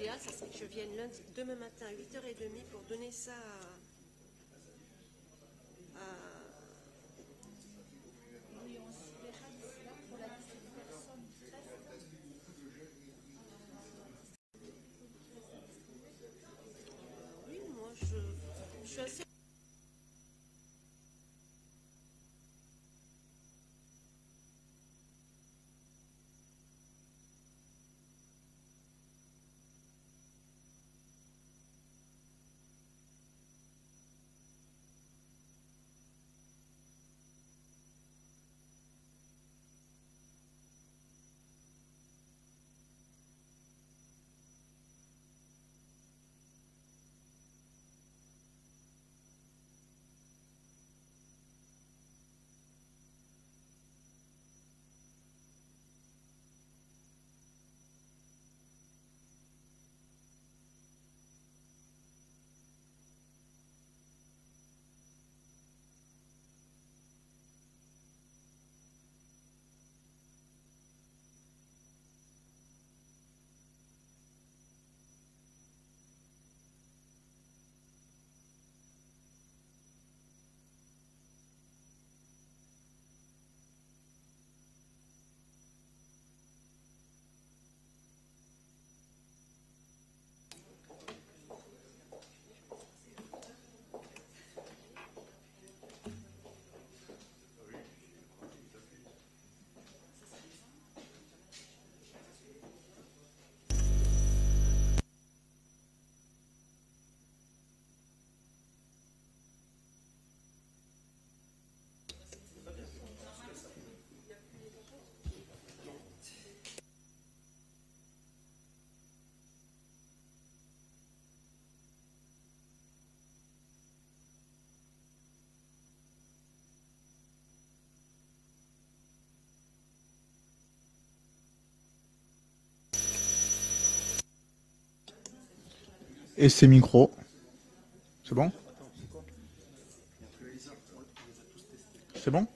l'idéal, ça serait que je vienne demain matin à 8h30 pour donner ça à Oui, on s'y verra d'ici là pour la liste des personnes qui restent. oui, moi je suis assez. Et ses micros. C'est bon? C'est bon?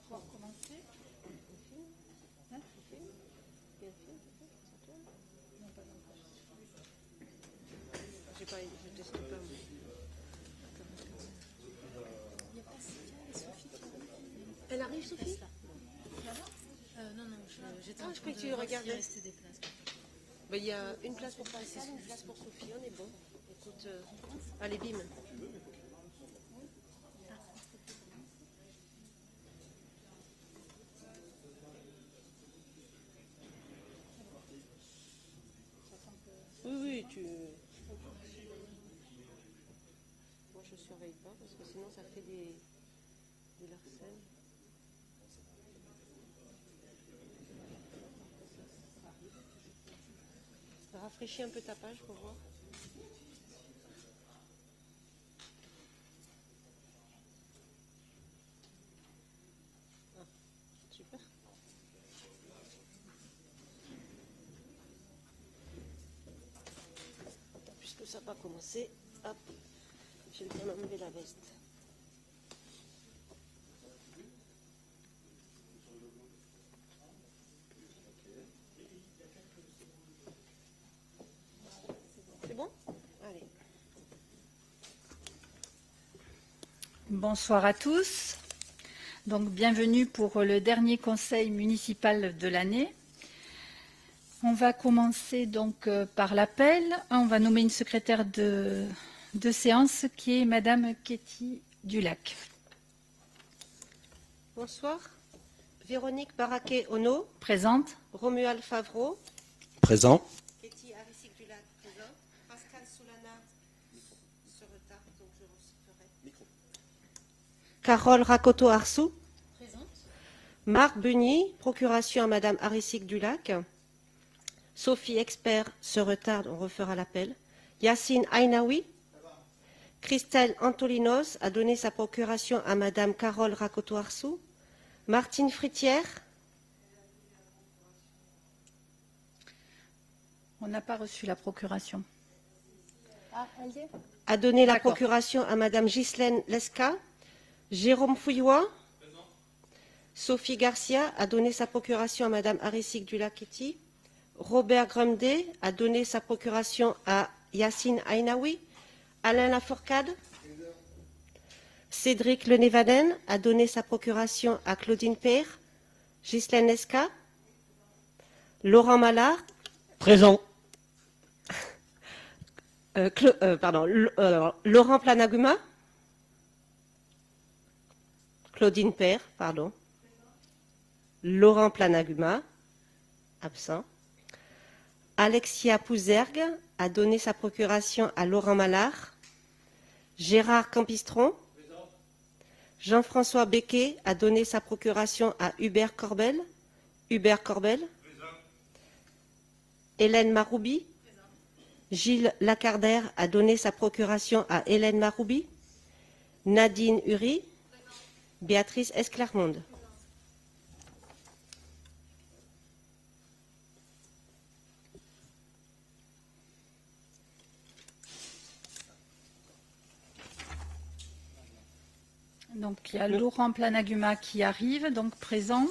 Pour commencer. Hein? Non, pas encore. Je teste pas. Il n'y a pas Sylvia et Sophie qui arrivent. Elle arrive, Sophie? Non, j'étais en Je train croyais que de tu voir s'il regardais. restait des places. Ben, il y a une place pour Pascal, une place pour Sophie, on est bon. Écoute, allez, bim. Oui, tu... Moi, je surveille pas, parce que sinon, ça fait des larcènes. Rafraîchis un peu ta page pour voir. Ah, super. Puisque ça n'a pas commencé, hop, je vais bien enlever la veste. C'est bon? Allez. Bonsoir à tous. Donc, bienvenue pour le dernier conseil municipal de l'année. On va commencer donc par l'appel. On va nommer une secrétaire de séance qui est Madame Ketty Dulac. Bonsoir. Véronique Baraquet-Ono. Présente. Romuald Favreau. Présent. Ketty Arisic-Dulac, présent. Pascal Soulana se retarde, donc je reciterai. Carole Rakoto-Arsou. Présente. Marc Bunny, procuration à Madame Arisic-Dulac. Sophie Expert se retarde, on refera l'appel. Yacine Ainaoui. Christelle Antolinos a donné sa procuration à Madame Carole Rakoto-Arsou. Martine Fritière. On n'a pas reçu la procuration. Ah, elle y est. A donné la D'accord. procuration à Madame Ghislaine Lesca. Jérôme Fouillois. Sophie Garcia a donné sa procuration à Madame Arisic-Dulac-Ketty. Robert Grumdé a donné sa procuration à Yacine Ainaoui. Alain Lafourcade. Cédric Lenévaden a donné sa procuration à Claudine Père. Ghislaine Lesca. Laurent Mallard. Présent. Laurent Planaguma. Claudine Père, pardon. Laurent Planaguma, absent. Alexia Pouzergue a donné sa procuration à Laurent Mallard. Gérard Campistron. Jean-François Becquet a donné sa procuration à Hubert Corbel. Hubert Corbel. Hélène Maroubi. Gilles Lacardère a donné sa procuration à Hélène Maroubi. Nadine Uri. Béatrice Esclarmonde. Donc, il y a Laurent Planaguma qui arrive, donc présent.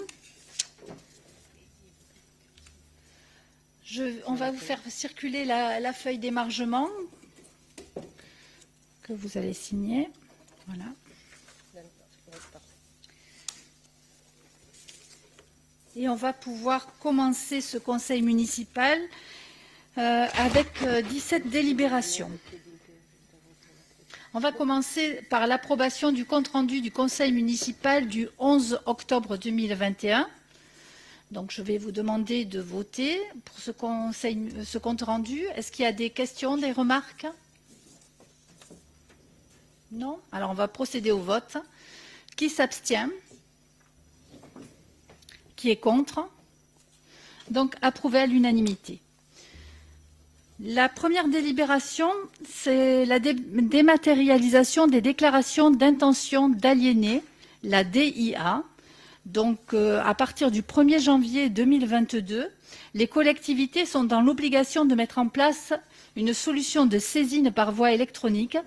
On va vous faire circuler la feuille d'émargement que vous allez signer. Voilà. Et on va pouvoir commencer ce conseil municipal avec 17 délibérations. On va commencer par l'approbation du compte-rendu du conseil municipal du 11 octobre 2021. Donc, je vais vous demander de voter pour ce compte-rendu. Est-ce qu'il y a des questions, des remarques? Non? Alors, on va procéder au vote. Qui s'abstient? Qui est contre? Donc, approuvé à l'unanimité. La première délibération, c'est la dématérialisation des déclarations d'intention d'aliéner, la DIA. Donc, à partir du 1er janvier 2022, les collectivités sont dans l'obligation de mettre en place une solution de saisine par voie électronique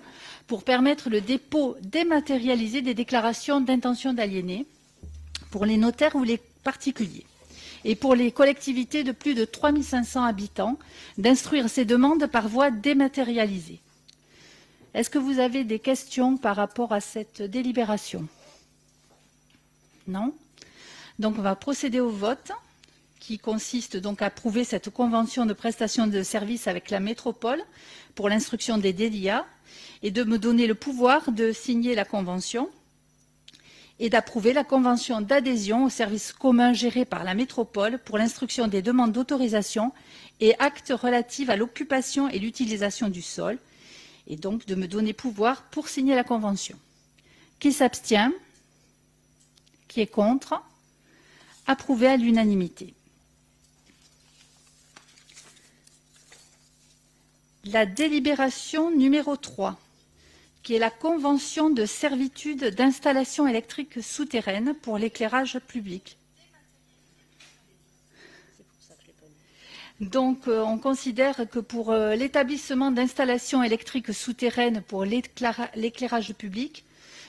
pour permettre le dépôt dématérialisé des déclarations d'intention d'aliéner pour les notaires ou les particuliers. Et pour les collectivités de plus de 3 500 habitants, d'instruire ces demandes par voie dématérialisée. Est-ce que vous avez des questions par rapport à cette délibération? Non? Donc on va procéder au vote, qui consiste donc à approuver cette convention de prestation de services avec la métropole pour l'instruction des DELIA et de me donner le pouvoir de signer la convention et d'approuver la convention d'adhésion au service commun géré par la métropole pour l'instruction des demandes d'autorisation et actes relatifs à l'occupation et l'utilisation du sol, et donc de me donner pouvoir pour signer la convention. Qui s'abstient? Qui est contre? Approuvé à l'unanimité. La délibération numéro 3, qui est la convention de servitude d'installation électrique souterraine pour l'éclairage public. Donc, on considère que pour l'établissement d'installations électriques souterraines pour l'éclairage public,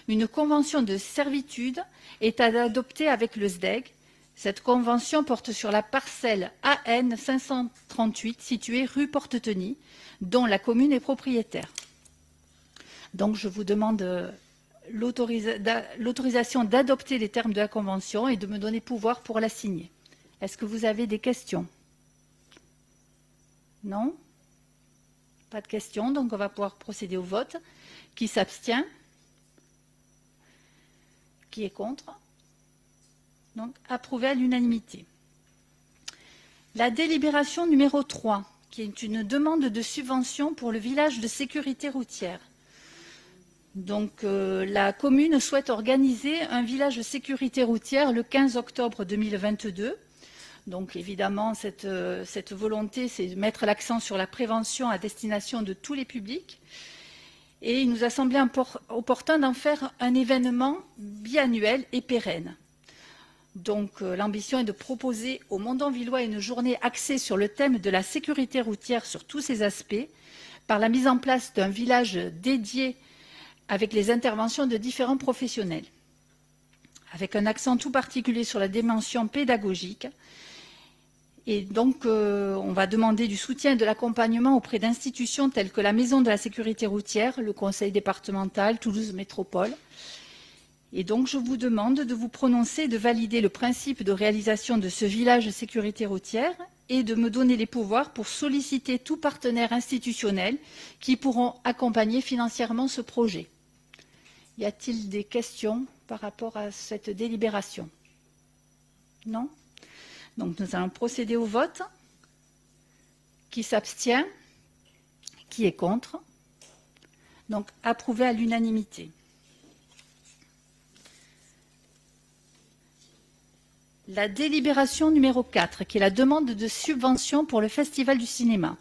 une convention de servitude est à adopter avec le SDEG. Cette convention porte sur la parcelle AN 538 située rue Porte-Tenille, dont la commune est propriétaire. Donc, je vous demande l'autorisation d'adopter les termes de la convention et de me donner pouvoir pour la signer. Est-ce que vous avez des questions? Non? Pas de questions, donc on va pouvoir procéder au vote. Qui s'abstient? Qui est contre? Donc, approuvé à l'unanimité. La délibération numéro 3, qui est une demande de subvention pour le village de sécurité routière. Donc, la commune souhaite organiser un village de sécurité routière le 15 octobre 2022. Donc, évidemment, cette volonté, c'est de mettre l'accent sur la prévention à destination de tous les publics. Et il nous a semblé opportun d'en faire un événement biannuel et pérenne. Donc, l'ambition est de proposer aux Mondonvillois une journée axée sur le thème de la sécurité routière sur tous ses aspects, par la mise en place d'un village dédié avec les interventions de différents professionnels, avec un accent tout particulier sur la dimension pédagogique. Et donc, on va demander du soutien et de l'accompagnement auprès d'institutions telles que la Maison de la sécurité routière, le Conseil départemental, Toulouse Métropole. Et donc, je vous demande de vous prononcer et de valider le principe de réalisation de ce village de sécurité routière et de me donner les pouvoirs pour solliciter tout partenaire institutionnel qui pourront accompagner financièrement ce projet. Y a-t-il des questions par rapport à cette délibération? Non? Donc, nous allons procéder au vote. Qui s'abstient? Qui est contre? Donc, approuvé à l'unanimité. La délibération numéro 4, qui est la demande de subvention pour le Festival du cinéma.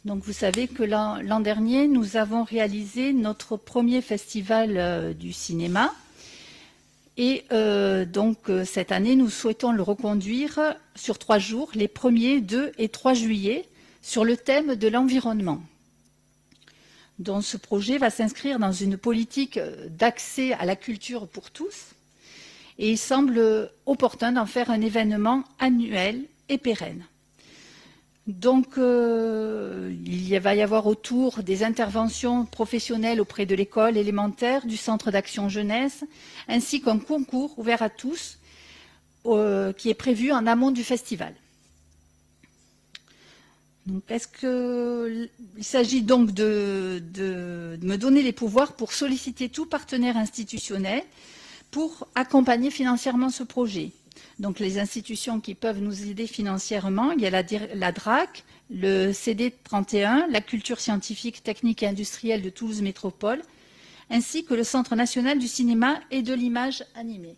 Donc, vous savez que l'an dernier, nous avons réalisé notre premier festival du cinéma. Et donc, cette année, nous souhaitons le reconduire sur 3 jours, les 1er, 2 et 3 juillet, sur le thème de l'environnement. Donc, ce projet va s'inscrire dans une politique d'accès à la culture pour tous. Et il semble opportun d'en faire un événement annuel et pérenne. Donc, il va y avoir autour des interventions professionnelles auprès de l'école élémentaire, du centre d'action jeunesse, ainsi qu'un concours ouvert à tous qui est prévu en amont du festival. Il s'agit donc de me donner les pouvoirs pour solliciter tout partenaire institutionnel pour accompagner financièrement ce projet. Donc, les institutions qui peuvent nous aider financièrement, il y a la DRAC, le CD31, la culture scientifique, technique et industrielle de Toulouse Métropole, ainsi que le Centre national du cinéma et de l'image animée.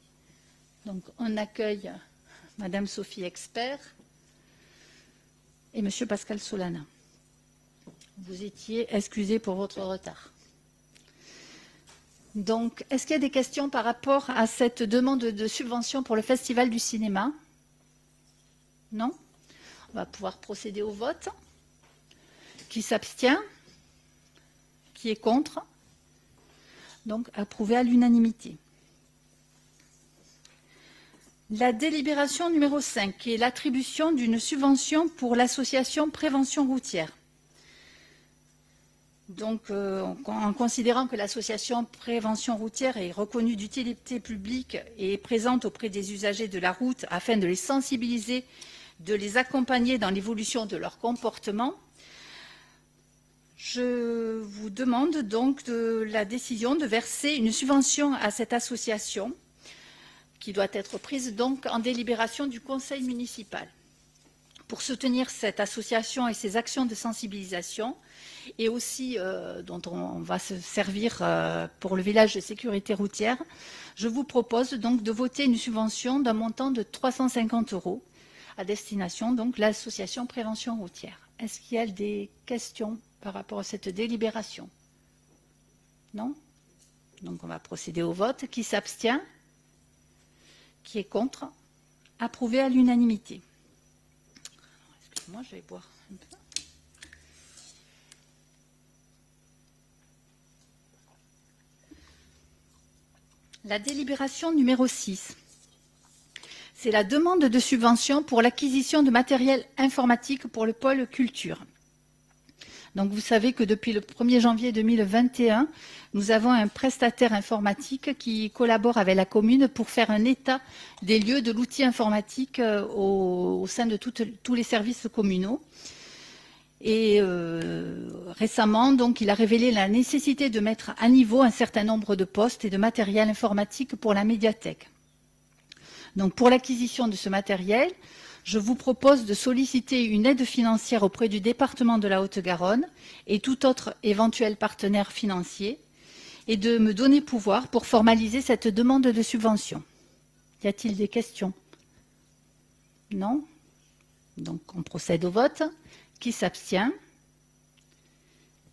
Donc, on accueille Madame Sophie Expert et Monsieur Pascal Solana. Vous étiez excusé pour votre retard. Donc, est-ce qu'il y a des questions par rapport à cette demande de subvention pour le Festival du cinéma? Non? On va pouvoir procéder au vote. Qui s'abstient? Qui est contre? Donc, approuvé à l'unanimité. La délibération numéro 5, qui est l'attribution d'une subvention pour l'association Prévention routière. Donc, en considérant que l'association Prévention routière est reconnue d'utilité publique et est présente auprès des usagers de la route afin de les sensibiliser, de les accompagner dans l'évolution de leur comportement, je vous demande donc la décision de verser une subvention à cette association qui doit être prise donc en délibération du conseil municipal. Pour soutenir cette association et ses actions de sensibilisation, et aussi dont on va se servir pour le village de sécurité routière, je vous propose donc de voter une subvention d'un montant de 350 € à destination donc de l'association Prévention routière. Est-ce qu'il y a des questions par rapport à cette délibération? Non? Donc on va procéder au vote. Qui s'abstient? Qui est contre? Approuvé à l'unanimité. Excusez-moi, je vais boire un peu. La délibération numéro 6, c'est la demande de subvention pour l'acquisition de matériel informatique pour le pôle culture. Donc vous savez que depuis le 1er janvier 2021, nous avons un prestataire informatique qui collabore avec la commune pour faire un état des lieux de l'outil informatique au sein de tous les services communaux. Et récemment, donc, il a révélé la nécessité de mettre à niveau un certain nombre de postes et de matériel informatique pour la médiathèque. Donc, pour l'acquisition de ce matériel, je vous propose de solliciter une aide financière auprès du département de la Haute-Garonne et tout autre éventuel partenaire financier et de me donner pouvoir pour formaliser cette demande de subvention. Y a-t-il des questions? Non? Donc, on procède au vote. Qui s'abstient?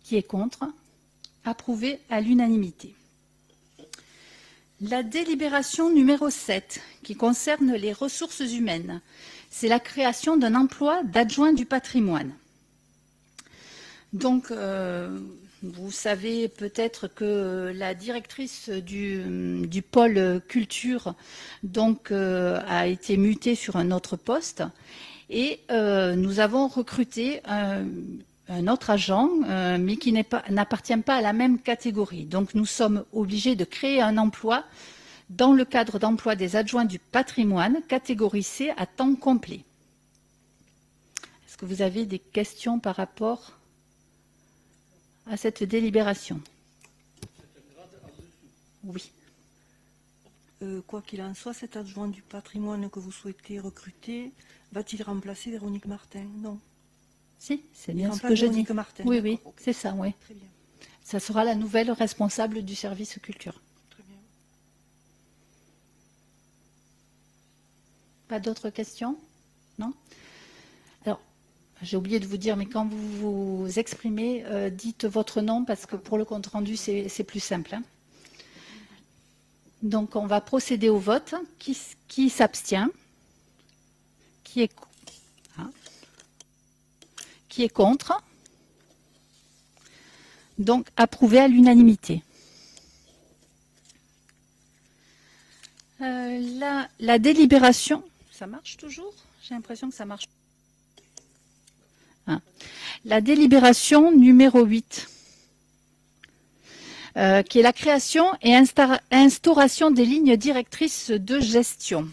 Qui est contre? Approuvé à l'unanimité. La délibération numéro 7, qui concerne les ressources humaines, c'est la création d'un emploi d'adjoint du patrimoine. Donc, vous savez peut-être que la directrice du pôle culture donc, a été mutée sur un autre poste. Et nous avons recruté un autre agent, mais qui n'appartient pas à la même catégorie. Donc nous sommes obligés de créer un emploi dans le cadre d'emploi des adjoints du patrimoine, catégorie C, à temps complet. Est-ce que vous avez des questions par rapport à cette délibération? Oui. Quoi qu'il en soit, cet adjoint du patrimoine que vous souhaitez recruter, va-t-il remplacer Véronique Martin? Non. Si, c'est Il bien ce remplace que je dis. Véronique Martin. Oui, oui, Ok. c'est ça, oui. Très bien. Ça sera la nouvelle responsable du service culture. Très bien. Pas d'autres questions? Non? Alors, j'ai oublié de vous dire, mais quand vous vous exprimez, dites votre nom, parce que pour le compte rendu, c'est plus simple. Hein. Donc, on va procéder au vote. Qui s'abstient? Qui est contre? Donc, approuvé à l'unanimité. La délibération, ça marche toujours? J'ai l'impression que ça marche. Ah. La délibération numéro 8. Qui est la création et instauration des lignes directrices de gestion.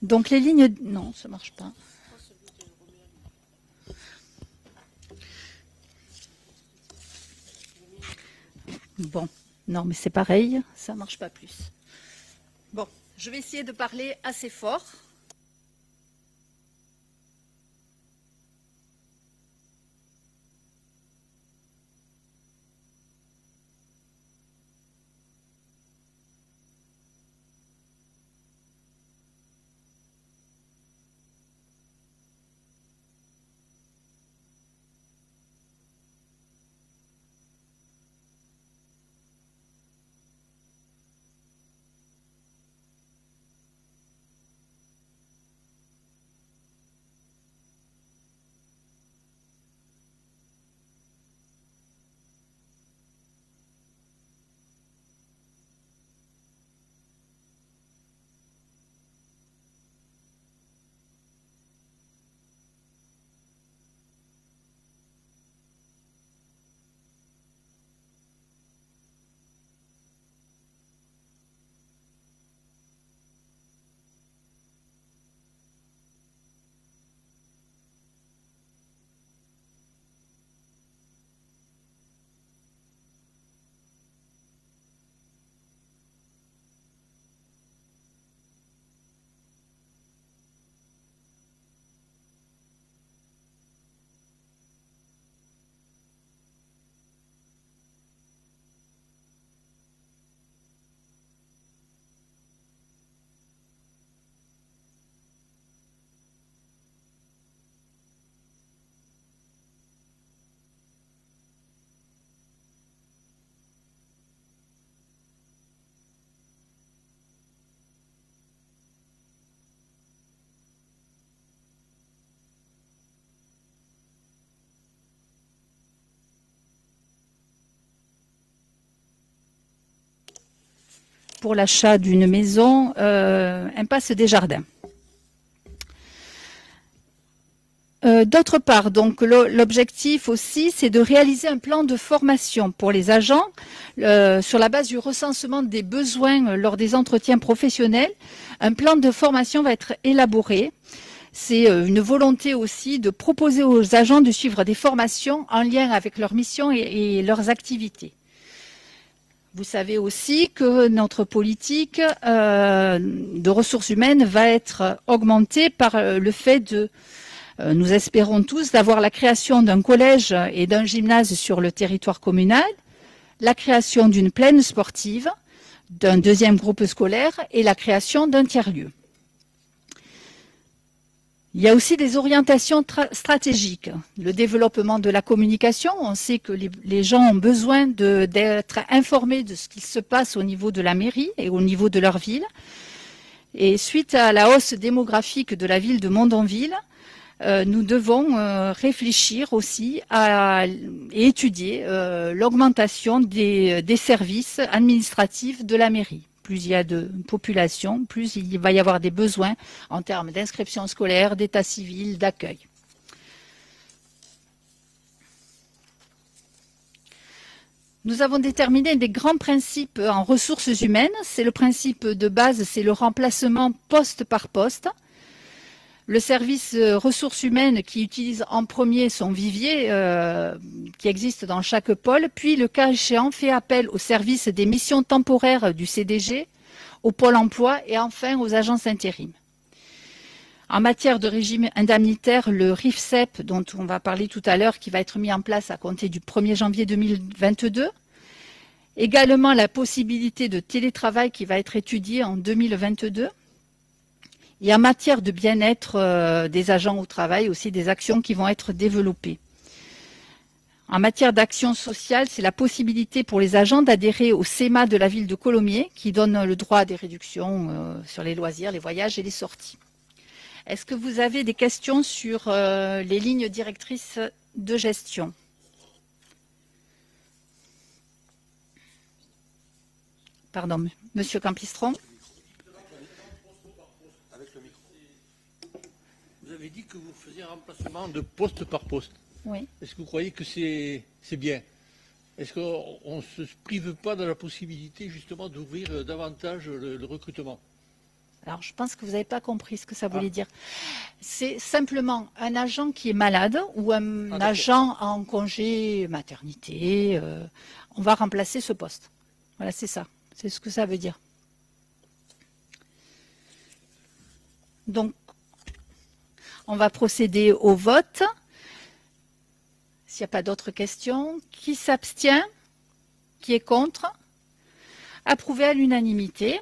Donc les lignes... Non, ça ne marche pas. Bon, non, mais c'est pareil, ça ne marche pas plus. Bon, je vais essayer de parler assez fort. pour l'achat d'une maison, impasse des Jardins. D'autre part, donc l'objectif aussi, c'est de réaliser un plan de formation pour les agents sur la base du recensement des besoins lors des entretiens professionnels. Un plan de formation va être élaboré. C'est une volonté aussi de proposer aux agents de suivre des formations en lien avec leur mission et leurs activités. Vous savez aussi que notre politique de ressources humaines va être augmentée par le fait de nous espérons tous d'avoir la création d'un collège et d'un gymnase sur le territoire communal, la création d'une plaine sportive, d'un deuxième groupe scolaire et la création d'un tiers-lieu. Il y a aussi des orientations stratégiques. Le développement de la communication, on sait que les gens ont besoin d'être informés de ce qui se passe au niveau de la mairie et au niveau de leur ville. Et suite à la hausse démographique de la ville de Mondonville, nous devons réfléchir aussi et étudier l'augmentation des services administratifs de la mairie. Plus il y a de population, plus il va y avoir des besoins en termes d'inscription scolaire, d'état civil, d'accueil. Nous avons déterminé des grands principes en ressources humaines. C'est le principe de base, c'est le remplacement poste par poste. Le service ressources humaines qui utilise en premier son vivier qui existe dans chaque pôle, puis le cas échéant fait appel au service des missions temporaires du CDG, au pôle emploi et enfin aux agences intérim. En matière de régime indemnitaire, le RIFSEP dont on va parler tout à l'heure qui va être mis en place à compter du 1er janvier 2022. Également la possibilité de télétravail qui va être étudiée en 2022. Et en matière de bien-être des agents au travail, aussi des actions qui vont être développées. En matière d'action sociale, c'est la possibilité pour les agents d'adhérer au CEMA de la ville de Colomiers, qui donne le droit à des réductions sur les loisirs, les voyages et les sorties. Est-ce que vous avez des questions sur les lignes directrices de gestion ? Pardon, Monsieur Campistron. Vous avez dit que vous faisiez un remplacement de poste par poste. Oui. Est-ce que vous croyez que c'est bien? Est-ce qu'on ne se prive pas de la possibilité justement d'ouvrir davantage le recrutement? Alors, je pense que vous n'avez pas compris ce que ça voulait dire. C'est simplement un agent qui est malade ou un agent en congé maternité. On va remplacer ce poste. Voilà, c'est ça. C'est ce que ça veut dire. Donc, on va procéder au vote. S'il n'y a pas d'autres questions, qui s'abstient? Qui est contre? Approuvé à l'unanimité.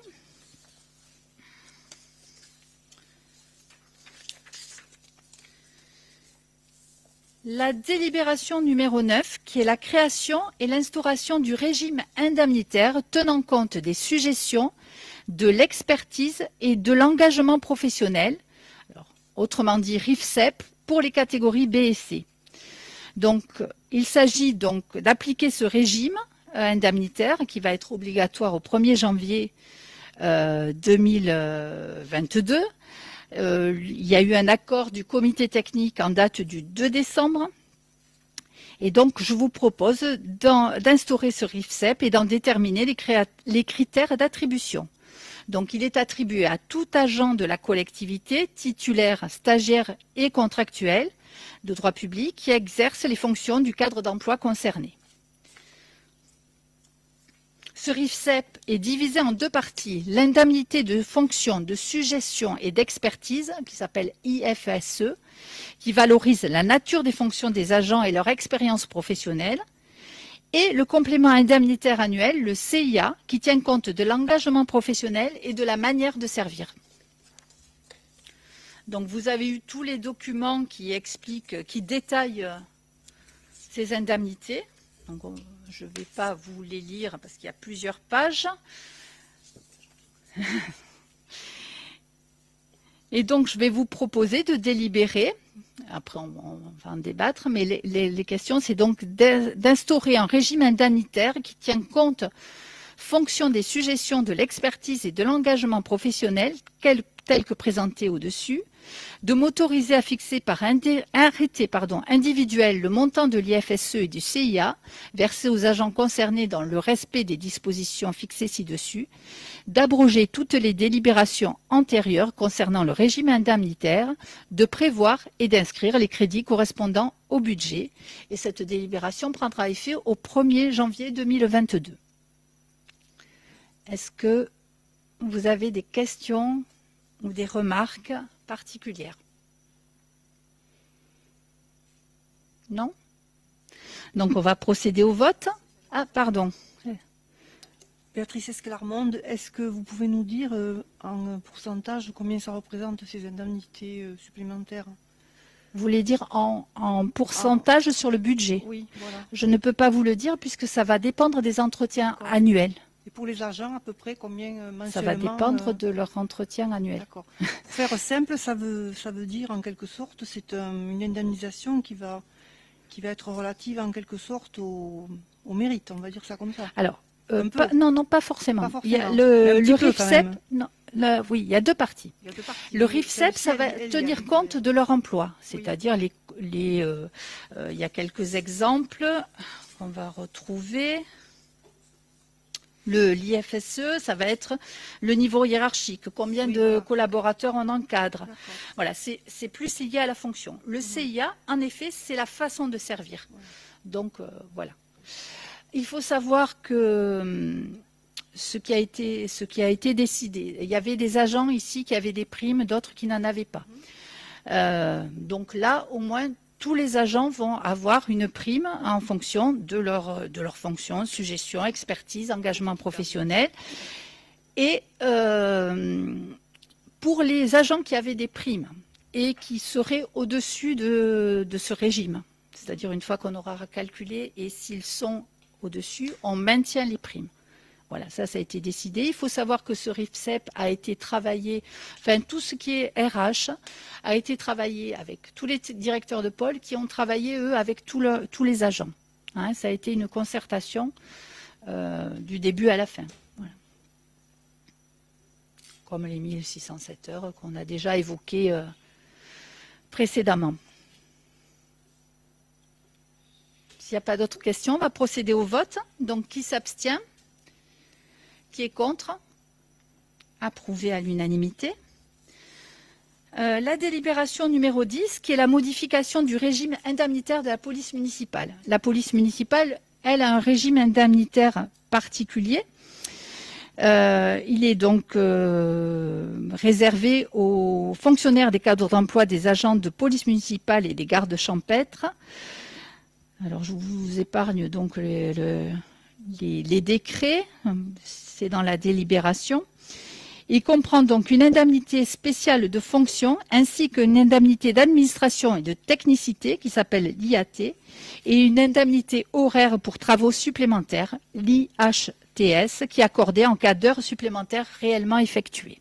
La délibération numéro 9, qui est la création et l'instauration du régime indemnitaire tenant compte des suggestions, de l'expertise et de l'engagement professionnel, alors, autrement dit RIFSEP, pour les catégories B et C. Donc, il s'agit donc d'appliquer ce régime indemnitaire qui va être obligatoire au 1er janvier 2022. Il y a eu un accord du comité technique en date du 2 décembre. Et donc, je vous propose d'instaurer ce RIFSEP et d'en déterminer les critères d'attribution. Donc, il est attribué à tout agent de la collectivité, titulaire, stagiaire et contractuel de droit public qui exerce les fonctions du cadre d'emploi concerné. Ce RIFSEP est divisé en deux parties. L'indemnité de fonction, de suggestion et d'expertise, qui s'appelle IFSE, qui valorise la nature des fonctions des agents et leur expérience professionnelle, et le complément indemnitaire annuel, le CIA, qui tient compte de l'engagement professionnel et de la manière de servir. Donc vous avez eu tous les documents qui expliquent, qui détaillent ces indemnités. Donc je ne vais pas vous les lire parce qu'il y a plusieurs pages. Et donc je vais vous proposer de délibérer. Après on va en débattre, mais les questions c'est donc d'instaurer un régime indemnitaire qui tient compte fonction des suggestions de l'expertise et de l'engagement professionnel, tel que présenté au-dessus, de m'autoriser à fixer par arrêté individuel le montant de l'IFSE et du CIA versé aux agents concernés dans le respect des dispositions fixées ci-dessus, d'abroger toutes les délibérations antérieures concernant le régime indemnitaire, de prévoir et d'inscrire les crédits correspondant au budget. Et cette délibération prendra effet au 1er janvier 2022. Est-ce que vous avez des questions ou des remarques particulières? Non? Donc on va procéder au vote. Ah, pardon. Béatrice Esclarmonde, est-ce que vous pouvez nous dire en pourcentage combien ça représente ces indemnités supplémentaires? Vous voulez dire en pourcentage sur le budget? Oui, voilà. Je ne peux pas vous le dire puisque ça va dépendre des entretiens annuels. Et pour les agents, à peu près combien mensuellement? Ça va dépendre de leur entretien annuel. D'accord. Pour faire simple, ça veut dire en quelque sorte, c'est une indemnisation qui va être relative en quelque sorte au mérite, on va dire ça comme ça. Alors, non, pas forcément. Pas forcément. Il y a le RIFSEP, oui, il y a deux parties. Il y a deux parties. Le RIFSEP, ça va tenir compte de leur emploi, c'est-à-dire il y a quelques exemples qu'on va retrouver. L'IFSE, ça va être le niveau hiérarchique, combien de collaborateurs on encadre. Voilà, c'est plus lié à la fonction. Le CIA, en effet, c'est la façon de servir. Donc, voilà. Il faut savoir que ce qui a été décidé, il y avait des agents ici qui avaient des primes, d'autres qui n'en avaient pas. Donc là, au moins, tous les agents vont avoir une prime en fonction de leur fonction, suggestion, expertise, engagement professionnel. Et pour les agents qui avaient des primes et qui seraient au-dessus de ce régime, c'est-à-dire une fois qu'on aura calculé et s'ils sont au-dessus, on maintient les primes. Voilà, ça a été décidé. Il faut savoir que ce RIFSEP a été travaillé, enfin tout ce qui est RH a été travaillé avec tous les directeurs de pôle qui ont travaillé, eux, avec tous les agents. Hein, ça a été une concertation du début à la fin. Voilà. Comme les 1607 heures qu'on a déjà évoquées précédemment. S'il n'y a pas d'autres questions, on va procéder au vote. Donc, qui s'abstient? Qui est contre? Approuvé à l'unanimité. La délibération numéro 10, qui est la modification du régime indemnitaire de la police municipale. La police municipale, elle, a un régime indemnitaire particulier. Il est donc réservé aux fonctionnaires des cadres d'emploi des agents de police municipale et des gardes champêtres. Alors, je vous épargne donc les décrets, c'est dans la délibération. Il comprend donc une indemnité spéciale de fonction ainsi qu'une indemnité d'administration et de technicité qui s'appelle l'IAT et une indemnité horaire pour travaux supplémentaires, l'IHTS, qui est accordée en cas d'heures supplémentaires réellement effectuées.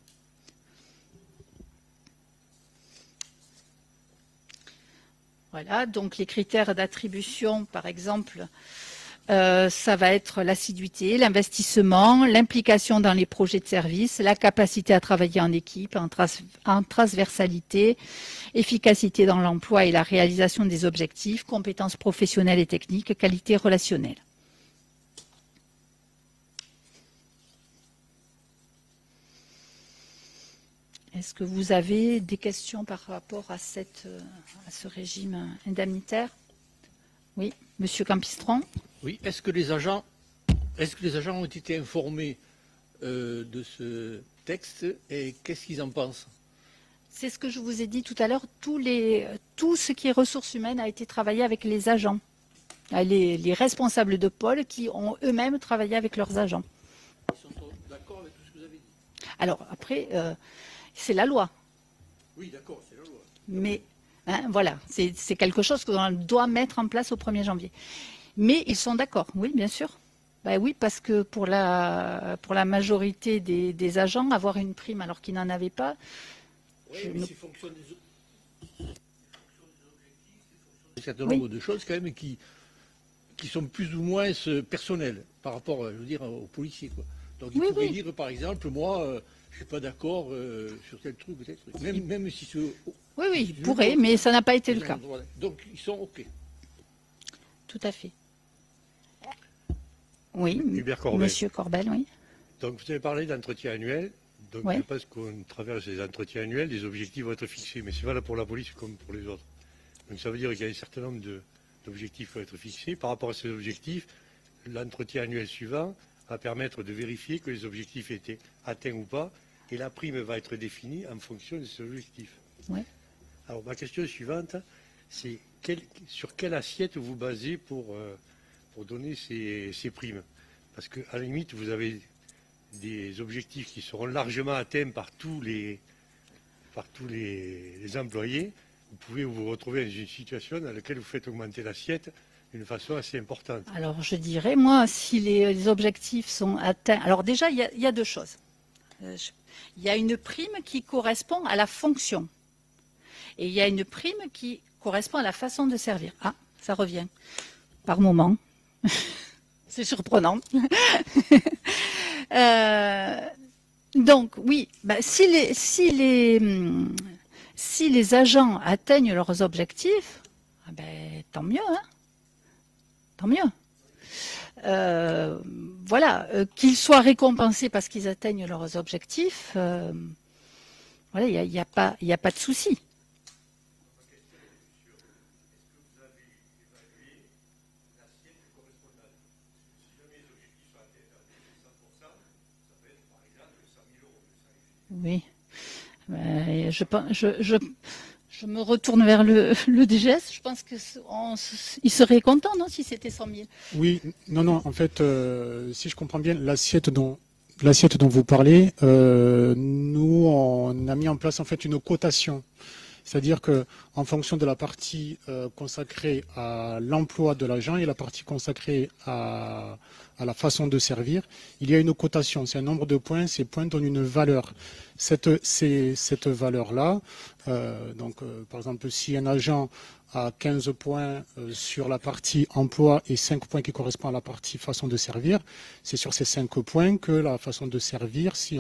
Voilà, donc les critères d'attribution, par exemple, ça va être l'assiduité, l'investissement, l'implication dans les projets de service, la capacité à travailler en équipe, en transversalité, efficacité dans l'emploi et la réalisation des objectifs, compétences professionnelles et techniques, qualité relationnelle. Est-ce que vous avez des questions par rapport à ce régime indemnitaire? Oui, Monsieur Campistron. Oui, est-ce que les agents ont été informés de ce texte et qu'est-ce qu'ils en pensent? C'est ce que je vous ai dit tout à l'heure. Tout ce qui est ressources humaines a été travaillé avec les agents, les responsables de pôle qui ont eux-mêmes travaillé avec leurs agents. Ils sont d'accord avec tout ce que vous avez dit? Alors après, c'est la loi. Oui, d'accord, c'est la loi. Mais hein, voilà, c'est quelque chose que l'on doit mettre en place au 1er janvier. Mais ils sont d'accord, oui, bien sûr. Ben oui, parce que pour la majorité des agents, avoir une prime alors qu'ils n'en avaient pas... Oui, mais c'est fonction des objectifs, c'est un certain nombre de choses quand même qui qui sont plus ou moins personnels par rapport, je veux dire, aux policiers, quoi. Donc il Oui, pourrait oui. dire, par exemple, moi, je suis pas d'accord sur tel truc ou tel truc. Même si ce... Oui, oui, il pourrait, mais ça n'a pas été le cas. Voilà. Donc ils sont OK. Tout à fait. Oui, Hubert Corbet. Monsieur Corbel, oui. Donc vous avez parlé d'entretien annuel. Donc Ouais. je pense qu'on traverse les entretiens annuels, les objectifs vont être fixés. Mais c'est valable pour la police comme pour les autres. Donc ça veut dire qu'il y a un certain nombre d'objectifs qui vont être fixés. Par rapport à ces objectifs, l'entretien annuel suivant va permettre de vérifier que les objectifs étaient atteints ou pas. Et la prime va être définie en fonction de ces objectifs. Ouais. Alors ma question suivante, c'est sur quelle assiette vous basez pour donner ces primes? Parce qu'à la limite, vous avez des objectifs qui seront largement atteints par tous les employés. Vous pouvez vous retrouver dans une situation dans laquelle vous faites augmenter l'assiette d'une façon assez importante. Alors, je dirais, moi, si les objectifs sont atteints... Alors déjà, il y a deux choses. Il y a une prime qui correspond à la fonction. Et il y a une prime qui correspond à la façon de servir. Ah, ça revient. Par moment. C'est surprenant. Donc, oui, si les agents atteignent leurs objectifs, tant mieux, hein. Tant mieux. Voilà, qu'ils soient récompensés parce qu'ils atteignent leurs objectifs, voilà, il n'y a pas de souci. Oui. Je me retourne vers le DGS. Je pense qu'il serait content, non, si c'était 100 000. Oui, non, en fait, si je comprends bien, l'assiette dont vous parlez, nous, on a mis en place en fait une cotation. C'est-à-dire qu'en fonction de la partie consacrée à l'emploi de l'agent et la partie consacrée à la façon de servir, il y a une cotation. C'est un nombre de points, ces points donnent une valeur. Cette valeur-là, par exemple, si un agent a 15 points sur la partie emploi et 5 points qui correspondent à la partie façon de servir, c'est sur ces 5 points que la façon de servir, si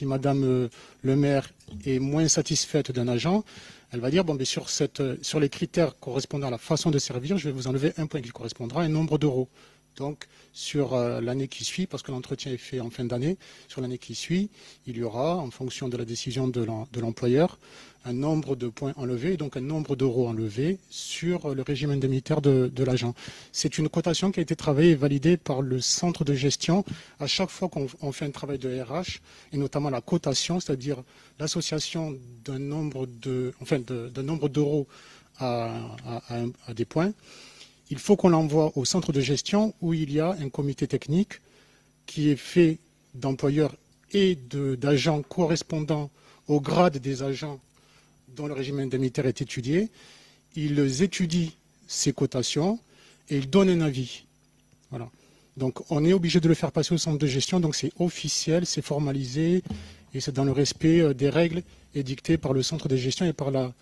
Madame le maire est moins satisfaite d'un agent, elle va dire, sur les critères correspondant à la façon de servir, je vais vous enlever un point qui correspondra à un nombre d'euros. Donc, sur l'année qui suit, parce que l'entretien est fait en fin d'année, sur l'année qui suit, il y aura, en fonction de la décision de l'employeur, un nombre de points enlevés, et donc un nombre d'euros enlevés sur le régime indemnitaire de l'agent. C'est une cotation qui a été travaillée et validée par le centre de gestion à chaque fois qu'on fait un travail de RH, et notamment la cotation, c'est-à-dire l'association d'un nombre d'euros à des points. Il faut qu'on l'envoie au centre de gestion où il y a un comité technique qui est fait d'employeurs et d'agents correspondant au grade des agents dont le régime indemnitaire est étudié. Ils étudient ces cotations et ils donnent un avis. Voilà. Donc on est obligé de le faire passer au centre de gestion, donc c'est officiel, c'est formalisé et c'est dans le respect des règles édictées par le centre de gestion et par la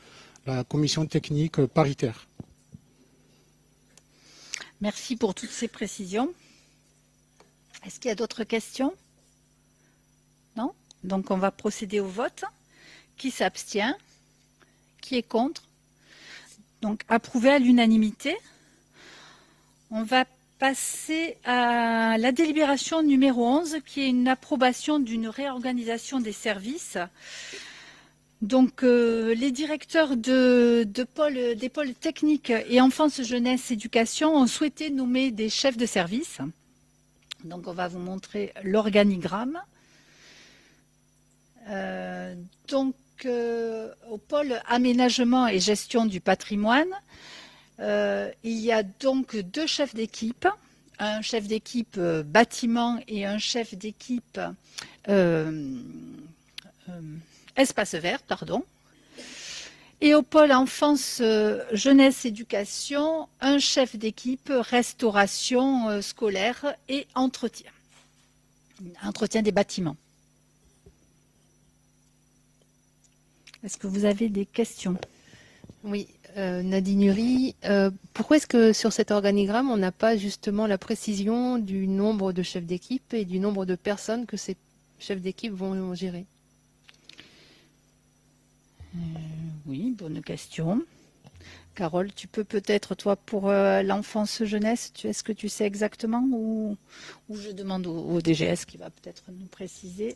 commission technique paritaire. Merci pour toutes ces précisions. Est-ce qu'il y a d'autres questions? Non? Donc on va procéder au vote. Qui s'abstient? Qui est contre? Donc approuvé à l'unanimité. On va passer à la délibération numéro 11, qui est une approbation d'une réorganisation des services. Donc, les directeurs des pôles techniques et enfance, jeunesse, éducation ont souhaité nommer des chefs de service. Donc, on va vous montrer l'organigramme. Au pôle aménagement et gestion du patrimoine, il y a donc 2 chefs d'équipe, un chef d'équipe bâtiment et un chef d'équipe espace vert, pardon. Et au pôle enfance, jeunesse, éducation, un chef d'équipe restauration scolaire et entretien des bâtiments. Est-ce que vous avez des questions? Oui, Nadine Uri, pourquoi est-ce que sur cet organigramme, on n'a pas justement la précision du nombre de chefs d'équipe et du nombre de personnes que ces chefs d'équipe vont gérer? Oui, bonne question. Carole, tu peux peut-être, toi, pour l'enfance-jeunesse, est-ce que tu sais exactement ou je demande au DGS qui va peut-être nous préciser.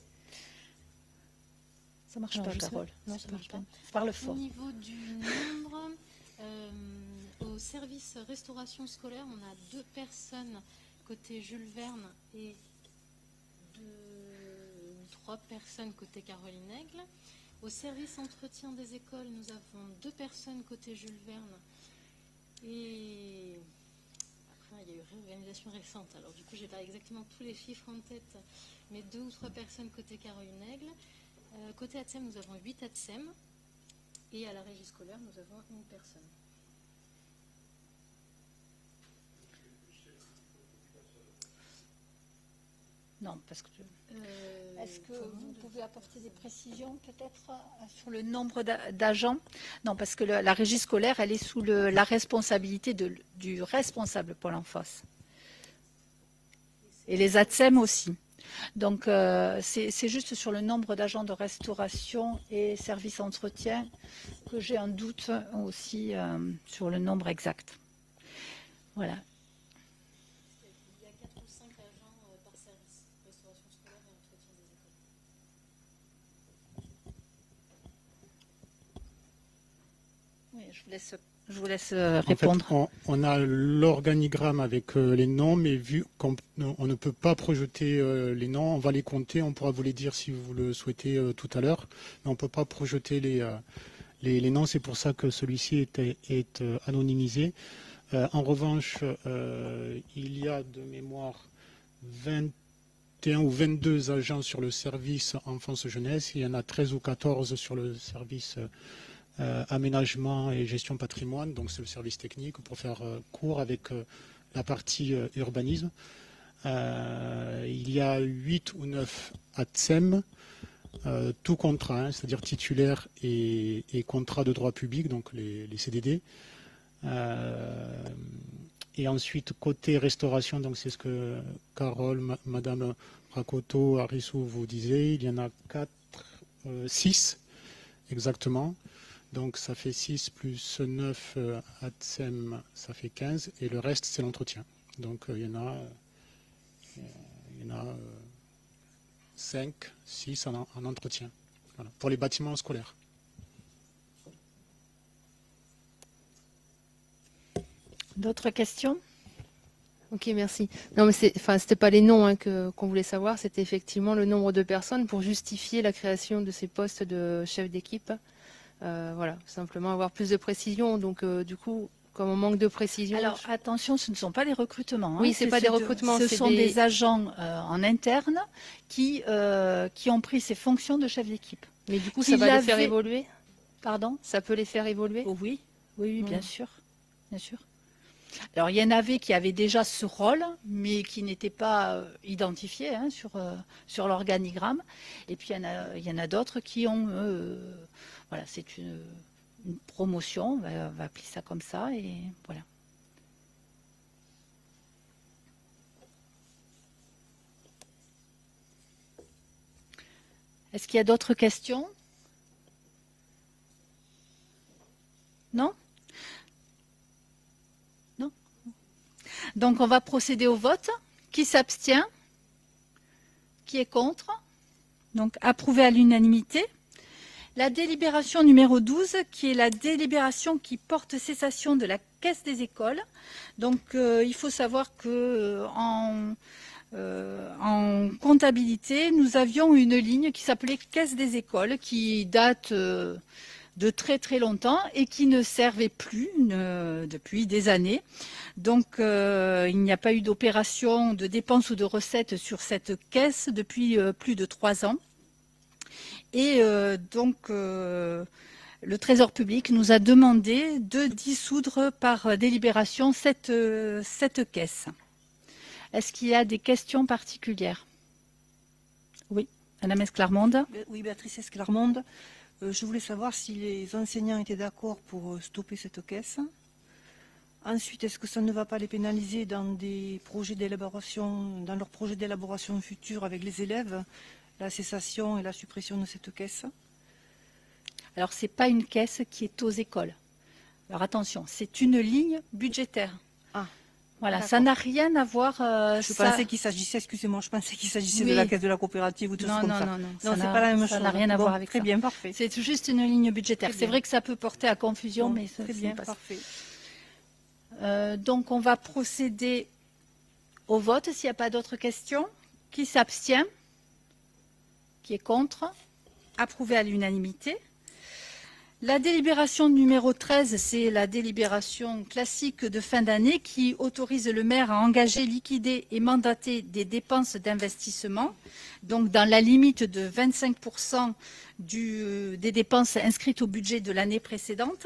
Ça marche pas, Carole. Non, ça marche pas. Parle fort. Au niveau du nombre, au service restauration scolaire, on a 2 personnes côté Jules Verne et 3 personnes côté Caroline Aigle. Au service entretien des écoles, nous avons 2 personnes côté Jules Verne. Et après, il y a eu réorganisation récente. Alors du coup, j'ai pas exactement tous les chiffres en tête, mais 2 ou 3 personnes côté Caroline Aigle. Côté ATSEM, nous avons 8 ATSEM. Et à la régie scolaire, nous avons 1 personne. Non, parce que... Est-ce que vous pouvez apporter des précisions peut-être sur le nombre d'agents? Non, parce que la régie scolaire, elle est sous la responsabilité du responsable Pôle Enfance. Et les ATSEM aussi. Donc, c'est juste sur le nombre d'agents de restauration et service entretien que j'ai un doute aussi sur le nombre exact. Voilà. Il y a 4 ou 5 agents par service, restauration scolaire et entretien des écoles. Oui, je vous laisse répondre. En fait, on a l'organigramme avec les noms, mais vu qu'on ne peut pas projeter les noms, on va les compter, on pourra vous les dire si vous le souhaitez tout à l'heure, mais on ne peut pas projeter les noms, c'est pour ça que celui-ci est anonymisé. En revanche, il y a de mémoire 21 ou 22 agents sur le service enfance-jeunesse, il y en a 13 ou 14 sur le service aménagement et gestion patrimoine, donc c'est le service technique pour faire court avec la partie urbanisme. Il y a 8 ou 9 ATSEM, tout contrat, hein, c'est-à-dire titulaire et contrat de droit public, donc les CDD. Et ensuite, côté restauration, donc c'est ce que Carole, Madame Rakoto, Arissou vous disiez, il y en a 6 exactement. Donc ça fait 6 plus 9 ATSEM, ça fait 15, et le reste c'est l'entretien. Donc il y en a 5, 6 en entretien, voilà, pour les bâtiments scolaires. D'autres questions? Ok, merci. Non, mais c'était pas les noms hein, qu'on voulait savoir, c'était effectivement le nombre de personnes pour justifier la création de ces postes de chef d'équipe. Voilà, simplement avoir plus de précision. Donc, du coup, comme on manque de précision... Alors, attention, ce ne sont pas des recrutements. Oui, c'est pas des recrutements. Ce sont des agents en interne qui ont pris ces fonctions de chef d'équipe. Mais du coup, ça va les faire évoluer? Pardon? Ça peut les faire évoluer? Oh, oui, bien sûr. Bien sûr. Alors, il y en avait qui avaient déjà ce rôle, mais qui n'étaient pas identifiés hein, sur l'organigramme. Et puis, il y en a d'autres qui ont... voilà, c'est une promotion, on va appeler ça comme ça, et voilà. Est-ce qu'il y a d'autres questions? Non? Non? Donc, on va procéder au vote. Qui s'abstient? Qui est contre? Donc, approuvé à l'unanimité. La délibération numéro 12, qui est la délibération qui porte cessation de la Caisse des écoles. Donc, il faut savoir que en comptabilité, nous avions une ligne qui s'appelait Caisse des écoles, qui date de très très longtemps et qui ne servait plus depuis des années. Donc, il n'y a pas eu d'opération de dépenses ou de recettes sur cette caisse depuis plus de 3 ans. Et donc, le Trésor public nous a demandé de dissoudre par délibération cette caisse. Est-ce qu'il y a des questions particulières? Oui, Madame Esclarmonde. Oui, Béatrice Esclarmonde. Je voulais savoir si les enseignants étaient d'accord pour stopper cette caisse. Ensuite, est-ce que ça ne va pas les pénaliser dans des projets d'élaboration, dans leurs projets d'élaboration futurs avec les élèves, la cessation et la suppression de cette caisse? Alors, ce n'est pas une caisse qui est aux écoles. Alors attention, c'est une ligne budgétaire. Ah, voilà, ça n'a rien à voir. Je pensais qu'il s'agissait, excusez-moi, je pensais qu'il s'agissait de la caisse de la coopérative ou tout ça comme ça. Non, c'est pas la même chose. Ça n'a rien à voir avec ça. Très bien, parfait. C'est juste une ligne budgétaire. C'est vrai que ça peut porter à confusion, Bon, mais ça, très bien, parfait. Donc on va procéder au vote s'il n'y a pas d'autres questions. Qui s'abstient? Qui est contre? Approuvé à l'unanimité. La délibération numéro 13, c'est la délibération classique de fin d'année qui autorise le maire à engager, liquider et mandater des dépenses d'investissement, donc dans la limite de 25% des dépenses inscrites au budget de l'année précédente.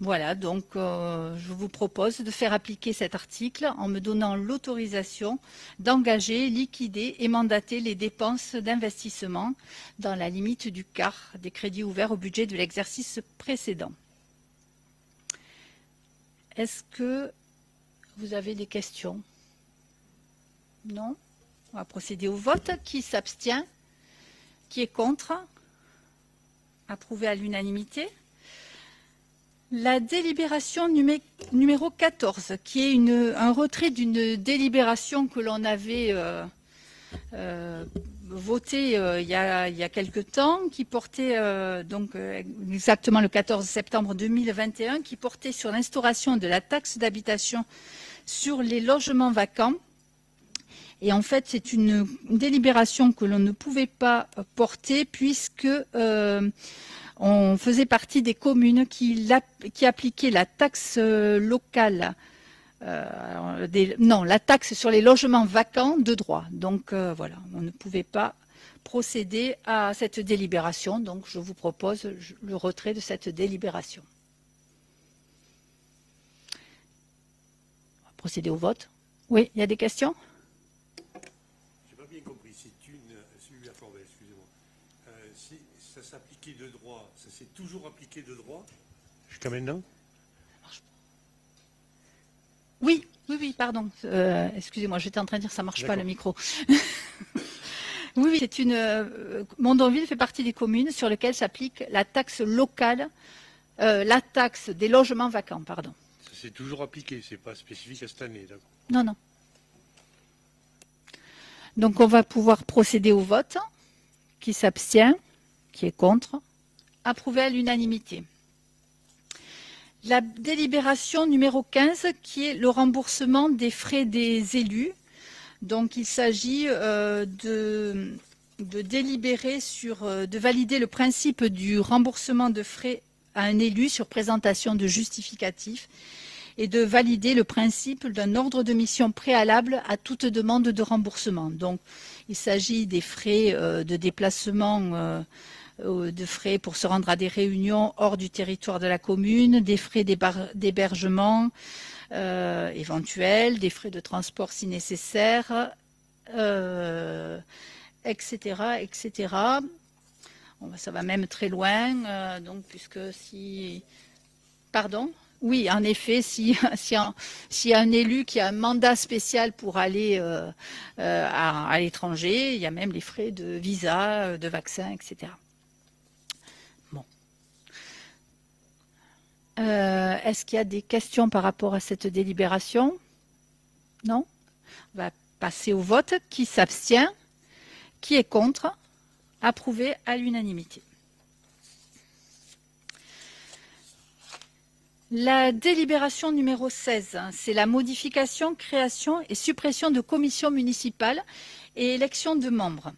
Voilà, donc je vous propose de faire appliquer cet article en me donnant l'autorisation d'engager, liquider et mandater les dépenses d'investissement dans la limite du quart des crédits ouverts au budget de l'exercice précédent. Est-ce que vous avez des questions? Non? On va procéder au vote. Qui s'abstient? Qui est contre? Approuvé à l'unanimité. La délibération numéro 14, qui est un retrait d'une délibération que l'on avait votée il y a quelque temps, qui portait exactement le 14 septembre 2021, qui portait sur l'instauration de la taxe d'habitation sur les logements vacants. Et en fait, c'est une délibération que l'on ne pouvait pas porter puisque on faisait partie des communes qui appliquaient la taxe locale, la taxe sur les logements vacants de droit. Donc voilà, on ne pouvait pas procéder à cette délibération. Donc je vous propose le retrait de cette délibération. On va procéder au vote. Oui, il y a des questions? Je n'ai pas bien compris. Celui à Forbel, excusez-moi. Ça s'appliquait de droit, ça s'est toujours appliqué de droit jusqu'à maintenant? Oui, pardon. Excusez-moi, j'étais en train de dire que ça ne marche pas le micro. Oui, Mondonville fait partie des communes sur lesquelles s'applique la taxe locale, la taxe des logements vacants, pardon. Ça s'est toujours appliqué, c'est pas spécifique à cette année, d'accord? Non. Donc on va pouvoir procéder au vote. Qui s'abstient? Qui est contre? Approuvé à l'unanimité. La délibération numéro 15, qui est le remboursement des frais des élus. Donc il s'agit de délibérer de valider le principe du remboursement de frais à un élu sur présentation de justificatif et de valider le principe d'un ordre de mission préalable à toute demande de remboursement. Donc il s'agit des frais de déplacement, de frais pour se rendre à des réunions hors du territoire de la commune, des frais d'hébergement éventuels, des frais de transport si nécessaire, etc., etc. Ça va même très loin, donc puisque si... Pardon ? Oui, en effet, s'il y a un élu qui a un mandat spécial pour aller à l'étranger, il y a même les frais de visa, de vaccin, etc. Bon. Est-ce qu'il y a des questions par rapport à cette délibération? Non? On va passer au vote. Qui s'abstient? Qui est contre? Approuvé à l'unanimité. La délibération numéro 16, c'est la modification, création et suppression de commissions municipales et élection de membres.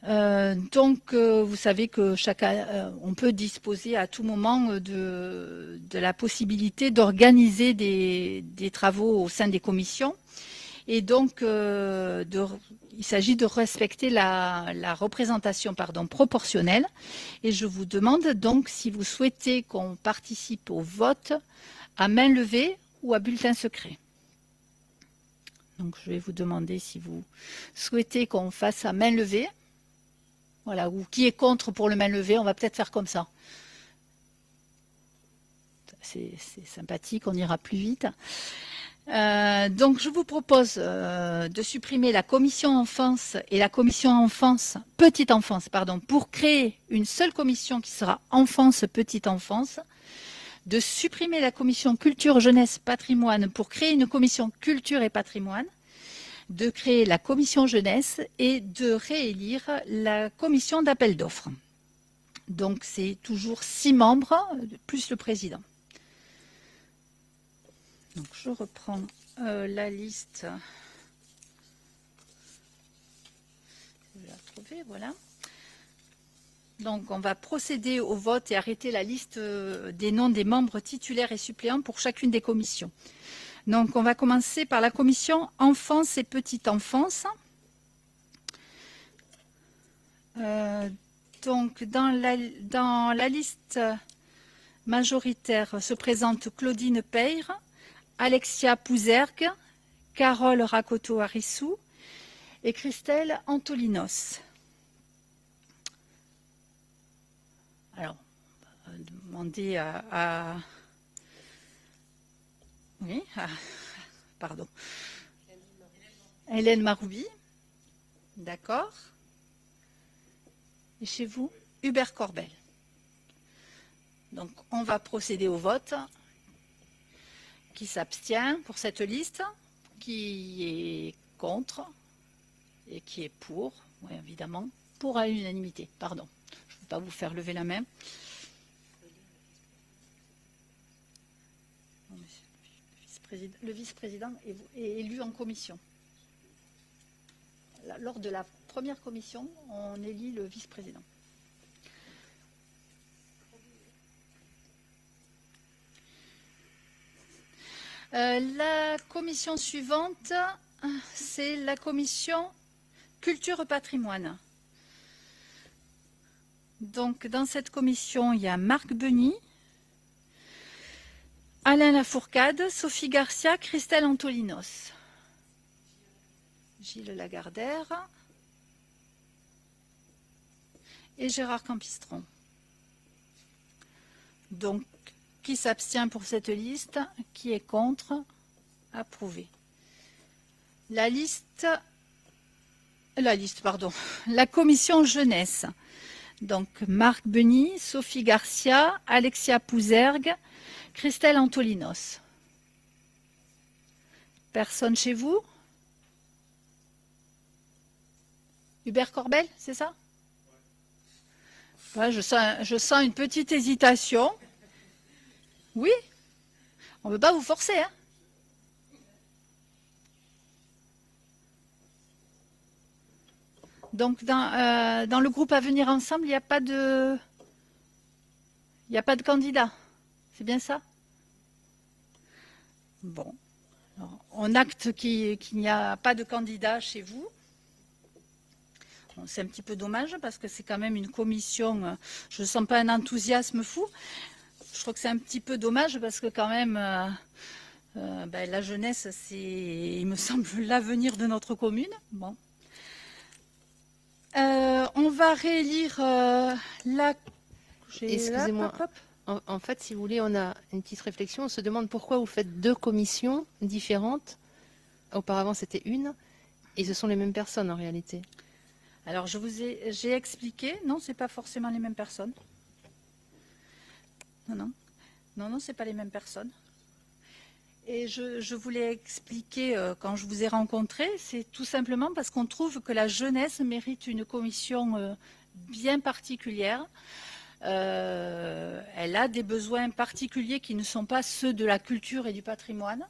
Vous savez que on peut disposer à tout moment de la possibilité d'organiser des travaux au sein des commissions. Et donc, il s'agit de respecter la représentation proportionnelle. Et je vous demande donc si vous souhaitez qu'on participe au vote à main levée ou à bulletin secret. Donc je vais vous demander si vous souhaitez qu'on fasse à main levée. Voilà, ou qui est contre pour le main levée, on va peut-être faire comme ça. C'est sympathique, on ira plus vite. Donc je vous propose de supprimer la commission enfance et la commission enfance, petite enfance, pardon, pour créer une seule commission qui sera enfance, petite enfance, de supprimer la commission culture, jeunesse, patrimoine pour créer une commission culture et patrimoine, de créer la commission jeunesse et de réélire la commission d'appel d'offres. Donc c'est toujours 6 membres plus le président. Donc je reprends la liste. Je vais la trouver, voilà. Donc on va procéder au vote et arrêter la liste des noms des membres titulaires et suppléants pour chacune des commissions. Donc on va commencer par la commission enfance et petite enfance. Donc dans la liste majoritaire se présentent Claudine Peyre, Alexia Pouzergue, Carole Rakoto-Arissou et Christelle Antolinos. Alors, on va demander pardon. Hélène Maroubi. D'accord. Et chez vous, Hubert Corbel. Donc, on va procéder au vote. Qui s'abstient pour cette liste, qui est contre et qui est pour, oui, évidemment, pour à l'unanimité. Pardon, je ne veux pas vous faire lever la main. Le vice-président est élu en commission. Lors de la première commission, on élit le vice-président. La commission suivante, c'est la commission culture patrimoine. Donc, dans cette commission, il y a Marc Beny, Alain Lafourcade, Sophie Garcia, Christelle Antolinos, Gilles Lagardère et Gérard Campistron. Donc, qui s'abstient pour cette liste? Qui est contre? Approuvé. La commission jeunesse. Donc, Marc Beny, Sophie Garcia, Alexia Pouzergue, Christelle Antolinos. Personne chez vous? Hubert Corbel, c'est ça? Ouais, je sens une petite hésitation. Oui, on ne veut pas vous forcer. Hein. Donc, dans le groupe Avenir Ensemble, il n'y a pas de candidat. C'est bien ça? Bon. Alors, on acte qu'il n'y a pas de candidat chez vous. Bon, c'est un petit peu dommage parce que c'est quand même une commission. Je ne sens pas un enthousiasme fou. Je trouve que c'est un petit peu dommage parce que quand même, la jeunesse, c'est, il me semble, l'avenir de notre commune. Bon. On va réélire la... Excusez-moi. En fait, si vous voulez, on a une petite réflexion. On se demande pourquoi vous faites 2 commissions différentes. Auparavant, c'était une. Et ce sont les mêmes personnes en réalité. Alors, j'ai expliqué. Non, ce n'est pas forcément les mêmes personnes. Non, ce n'est pas les mêmes personnes. Et je voulais expliquer, quand je vous ai rencontré, c'est tout simplement parce qu'on trouve que la jeunesse mérite une commission bien particulière. Elle a des besoins particuliers qui ne sont pas ceux de la culture et du patrimoine.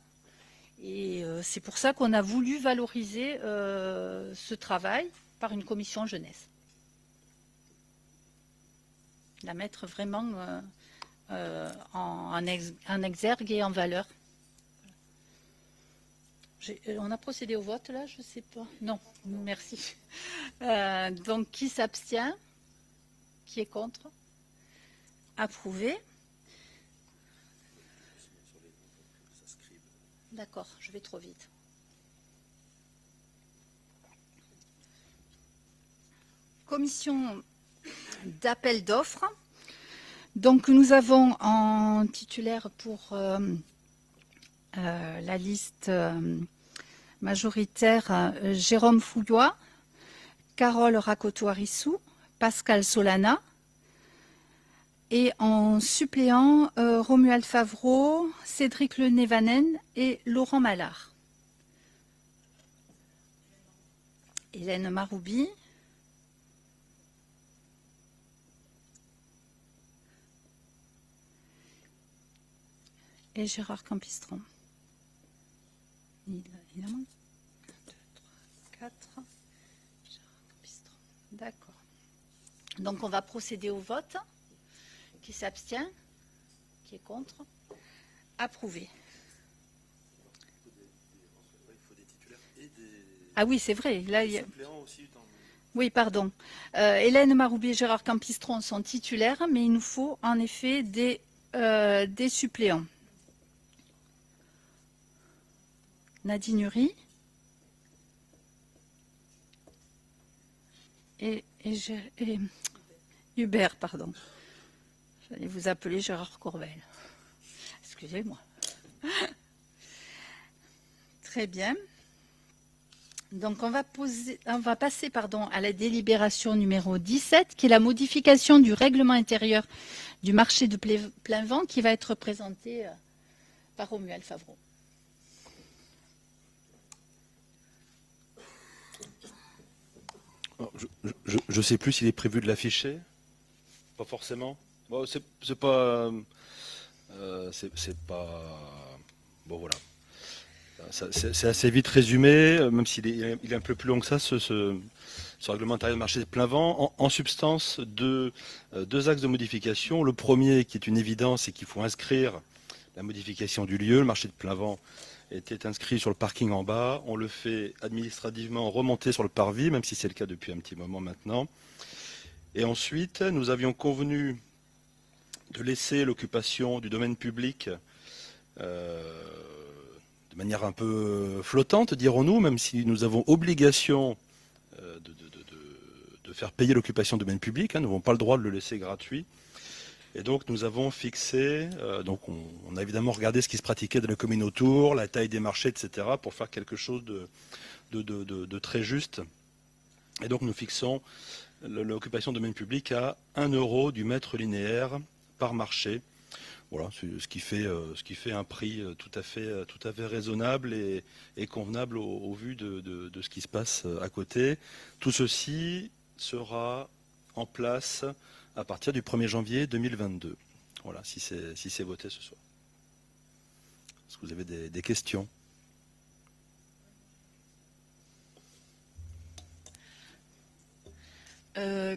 Et c'est pour ça qu'on a voulu valoriser ce travail par une commission jeunesse. La mettre vraiment... en exergue et en valeur. On a procédé au vote là, je ne sais pas. Non, merci. Donc, qui s'abstient? Qui est contre? Approuvé. D'accord, je vais trop vite. commission d'appel d'offres. Donc nous avons en titulaire pour la liste majoritaire Jérôme Fouillois, Carole Rakoto-Arissou, Pascal Solana, et en suppléant Romuald Favreau, Cédric Lenevanen et Laurent Mallard. Hélène Maroubi. Et Gérard Campistron. Il en manque 1, 2, 3, 4. Gérard Campistron. D'accord. Donc on va procéder au vote. Qui s'abstient? Qui est contre? Approuvé. Ah oui, c'est vrai. Là, il y a... Oui, pardon. Hélène Maroubi et Gérard Campistron sont titulaires, mais il nous faut en effet des suppléants. Nadine Uri et Hubert, pardon. J'allais vous appeler Gérard Courvel. Excusez-moi. Très bien. Donc on va passer à la délibération numéro 17, qui est la modification du règlement intérieur du marché de plein vent, qui va être présentée par Romuald Favreau. Je ne sais plus s'il est prévu de l'afficher. Pas forcément. Bon, c'est pas. Bon, voilà. C'est assez vite résumé, même s'il est un peu plus long que ça, ce règlement intérieur de marché de plein vent. En substance, deux axes de modification. Le premier, qui est une évidence, c'est qu'il faut inscrire la modification du lieu. Le marché de plein vent était inscrit sur le parking en bas. On le fait administrativement remonter sur le parvis, même si c'est le cas depuis un petit moment maintenant. Et ensuite, nous avions convenu de laisser l'occupation du domaine public de manière un peu flottante, dirons-nous, même si nous avons obligation de faire payer l'occupation du domaine public. Nous n'avons pas le droit de le laisser gratuit. Et donc nous avons fixé, donc on a évidemment regardé ce qui se pratiquait dans les communes autour, la taille des marchés, etc., pour faire quelque chose de très juste. Et donc nous fixons l'occupation de domaine public à 1 € du mètre linéaire par marché. Voilà, ce qui fait un prix tout à fait raisonnable et convenable au vu de ce qui se passe à côté. Tout ceci sera en place à partir du 1er janvier 2022. Voilà, si c'est voté ce soir. Est-ce que vous avez des questions?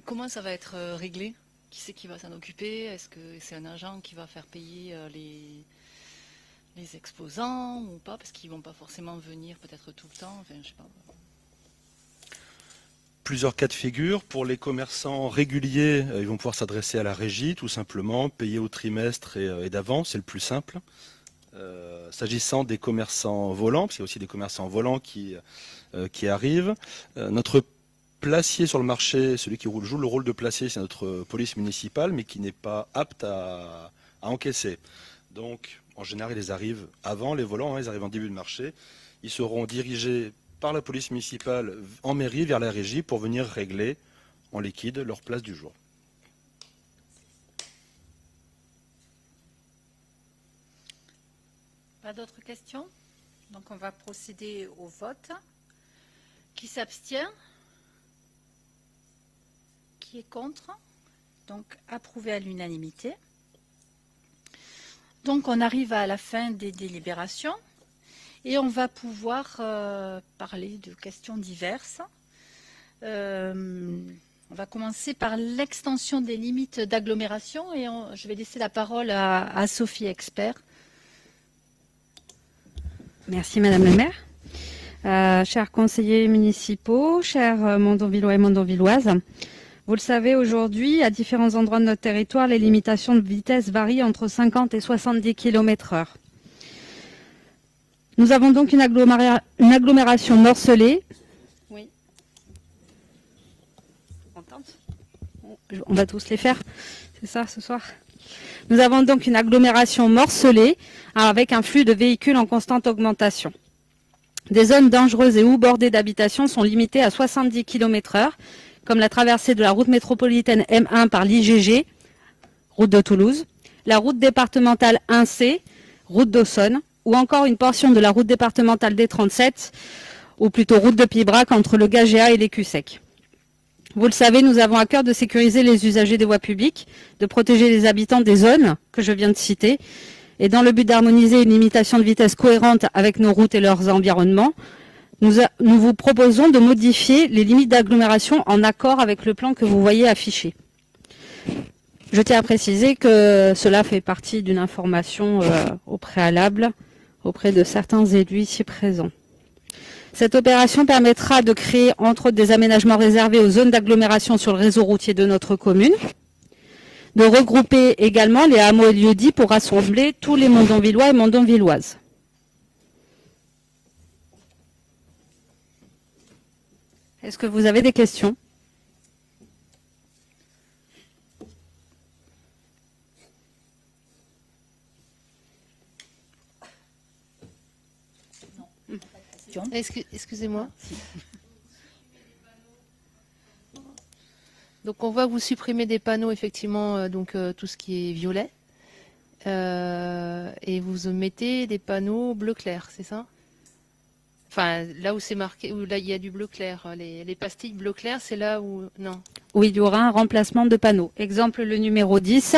Comment ça va être réglé? Qui c'est qui va s'en occuper? Est-ce que c'est un agent qui va faire payer les exposants ou pas? Parce qu'ils ne vont pas forcément venir peut-être tout le temps. Enfin, je sais pas. Plusieurs cas de figure. Pour les commerçants réguliers, ils vont pouvoir s'adresser à la régie, tout simplement, payer au trimestre et d'avance, c'est le plus simple. S'agissant des commerçants volants, parce qu'il y a aussi des commerçants volants qui arrivent, notre placier sur le marché, celui qui joue le rôle de placier, c'est notre police municipale, mais qui n'est pas apte à encaisser. Donc, en général, ils arrivent avant les volants, ils arrivent en début de marché. Ils seront dirigés par la police municipale en mairie vers la régie pour venir régler en liquide leur place du jour. Pas d'autres questions? Donc on va procéder au vote. Qui s'abstient? Qui est contre? Donc approuvé à l'unanimité. Donc on arrive à la fin des délibérations et on va pouvoir parler de questions diverses. On va commencer par l'extension des limites d'agglomération et je vais laisser la parole à Sophie Expert. Merci Madame la maire. Chers conseillers municipaux, chers Mondonvillois et Mondonvilloises, vous le savez, aujourd'hui, à différents endroits de notre territoire, les limitations de vitesse varient entre 50 et 70 km/h. Nous avons donc une agglomération morcelée. Oui. On va tous les faire, c'est ça ce soir. Nous avons donc une agglomération morcelée avec un flux de véhicules en constante augmentation. Des zones dangereuses et ou bordées d'habitations sont limitées à 70 km/h, comme la traversée de la route métropolitaine M1 par l'IGG, route de Toulouse, la route départementale 1C, route d'Aussonne, ou encore une portion de la route départementale D37, ou plutôt route de Pibrac entre le Gagéa et l'Écussec. Vous le savez, nous avons à cœur de sécuriser les usagers des voies publiques, de protéger les habitants des zones que je viens de citer, et dans le but d'harmoniser une limitation de vitesse cohérente avec nos routes et leurs environnements, nous vous proposons de modifier les limites d'agglomération en accord avec le plan que vous voyez affiché. Je tiens à préciser que cela fait partie d'une information au préalable auprès de certains élus ici présents. Cette opération permettra de créer entre autres des aménagements réservés aux zones d'agglomération sur le réseau routier de notre commune, de regrouper également les hameaux et lieux-dits pour rassembler tous les Mondonvillois et Mondonvilloises. Est-ce que vous avez des questions ? Excusez-moi. Donc on voit que vous supprimez des panneaux, effectivement, tout ce qui est violet. Et vous mettez des panneaux bleu clair, c'est ça? Enfin, là où c'est marqué, où là il y a du bleu clair. Les pastilles bleu clair, c'est là où... Non. Oui, il y aura un remplacement de panneaux. Exemple, le numéro 10,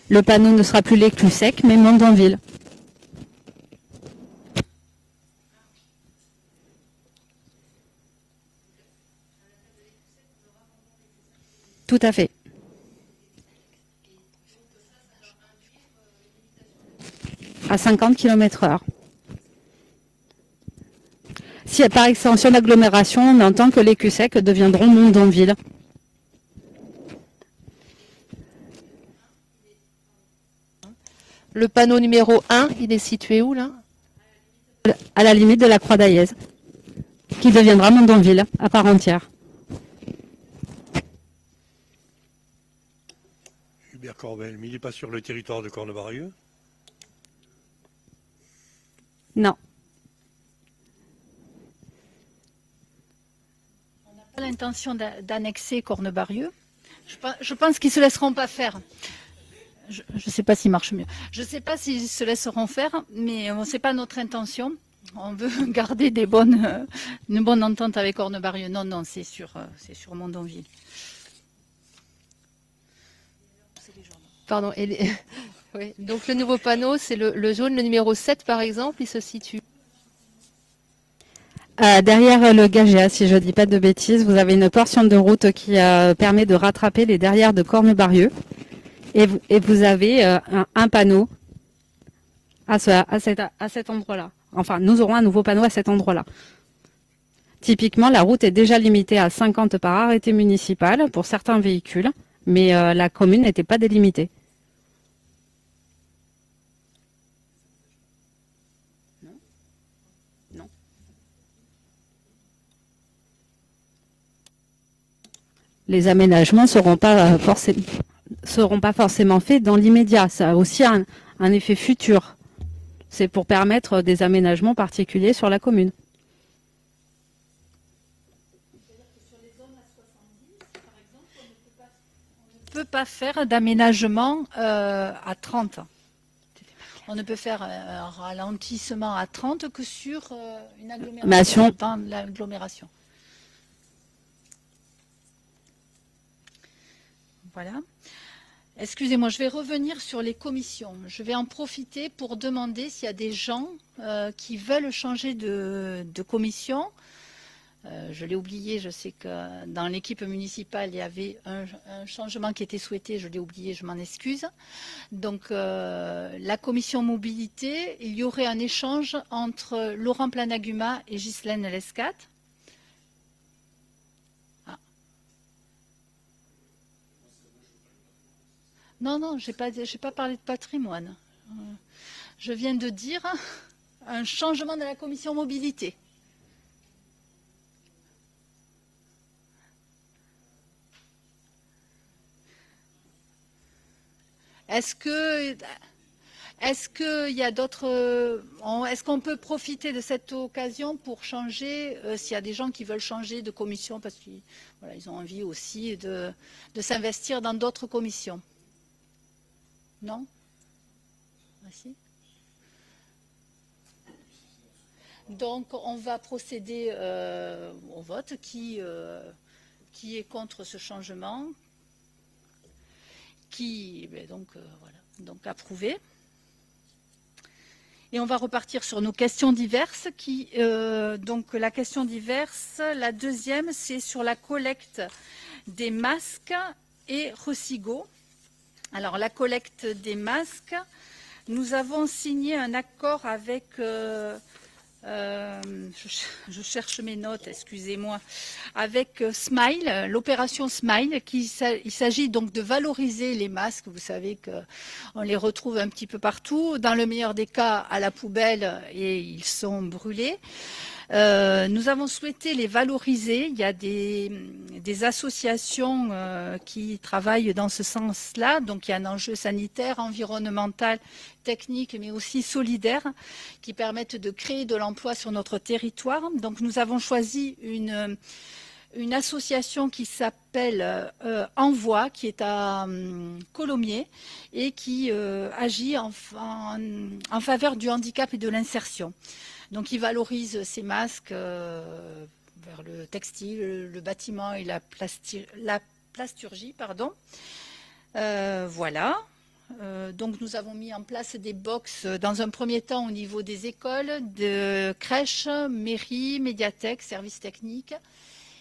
le panneau ne sera plus l'Écussec, mais Mondonville. Tout à fait. À 50 km/h. Si par extension d'agglomération, on entend que l'Écussec deviendront Mondonville. Le panneau numéro 1, il est situé où là? À la limite de la Croix d'Aillez, qui deviendra Mondonville à part entière. Hubert Corbel, mais il n'est pas sur le territoire de Cornebarieux? Non. On n'a pas l'intention d'annexer Cornebarieux. Je pense qu'ils ne se laisseront pas faire. Je ne sais pas s'il marche mieux. Je ne sais pas s'ils se laisseront faire, mais ce n'est pas notre intention. On veut garder une bonne entente avec Cornebarieux. Non, non, c'est sur Mondonville. Pardon. Oui. Donc le nouveau panneau, c'est le jaune, le numéro 7 par exemple, il se situe. Derrière le Gagéa, si je ne dis pas de bêtises, vous avez une portion de route qui permet de rattraper les derrières de Cornebarieux. Et vous avez un panneau à cet endroit-là. Enfin, nous aurons un nouveau panneau à cet endroit-là. Typiquement, la route est déjà limitée à 50 par arrêté municipal pour certains véhicules, mais la commune n'était pas délimitée. Non. Les aménagements ne seront pas forcément faits dans l'immédiat. Ça a aussi un effet futur. C'est pour permettre des aménagements particuliers sur la commune. On ne peut pas faire d'aménagement à 30. On ne peut faire un ralentissement à 30 que sur une agglomération, dans l'agglomération. Voilà. Excusez-moi, je vais revenir sur les commissions. Je vais en profiter pour demander s'il y a des gens qui veulent changer de commission. Je l'ai oublié, je sais que dans l'équipe municipale, il y avait un changement qui était souhaité, je l'ai oublié, je m'en excuse. Donc, la commission mobilité, il y aurait un échange entre Laurent Planaguma et Ghislaine Lescat. Non, non, j'ai pas parlé de patrimoine. Je viens de dire un changement de la commission mobilité. Est-ce qu'il y a d'autres... Est-ce qu'on peut profiter de cette occasion pour changer, s'il y a des gens qui veulent changer de commission, parce qu'ils voilà, ils ont envie aussi de s'investir dans d'autres commissions? Non? Merci. Donc, on va procéder au vote. Qui est contre ce changement? Voilà, donc approuvé. Et on va repartir sur nos questions diverses. Donc la question diverse, la deuxième, c'est sur la collecte des masques et Recigo. Alors la collecte des masques, nous avons signé un accord avec... je cherche mes notes, excusez-moi, avec Smile, l'opération Smile, il s'agit donc de valoriser les masques. Vous savez qu'on les retrouve un petit peu partout, dans le meilleur des cas à la poubelle, et ils sont brûlés. Nous avons souhaité les valoriser. Il y a des associations qui travaillent dans ce sens-là. Donc il y a un enjeu sanitaire, environnemental, technique, mais aussi solidaire, qui permettent de créer de l'emploi sur notre territoire. Donc nous avons choisi une association qui s'appelle Envoi, qui est à Colomiers et qui agit en faveur du handicap et de l'insertion. Donc, ils valorisent ces masques vers le textile, le bâtiment et la plasturgie. Voilà. Donc, nous avons mis en place des box dans un premier temps au niveau des écoles, de crèches, mairies, médiathèques, services techniques.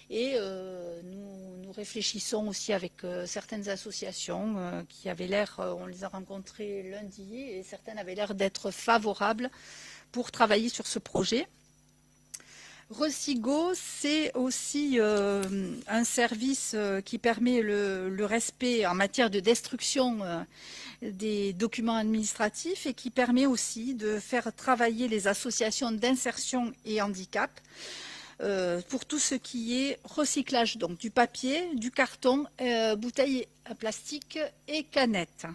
Et nous réfléchissons aussi avec certaines associations qui avaient l'air, on les a rencontrées lundi, et certaines avaient l'air d'être favorables pour travailler sur ce projet. Recigo, c'est aussi un service qui permet le respect en matière de destruction des documents administratifs et qui permet aussi de faire travailler les associations d'insertion et handicap pour tout ce qui est recyclage, donc du papier, du carton, bouteilles plastiques et canettes.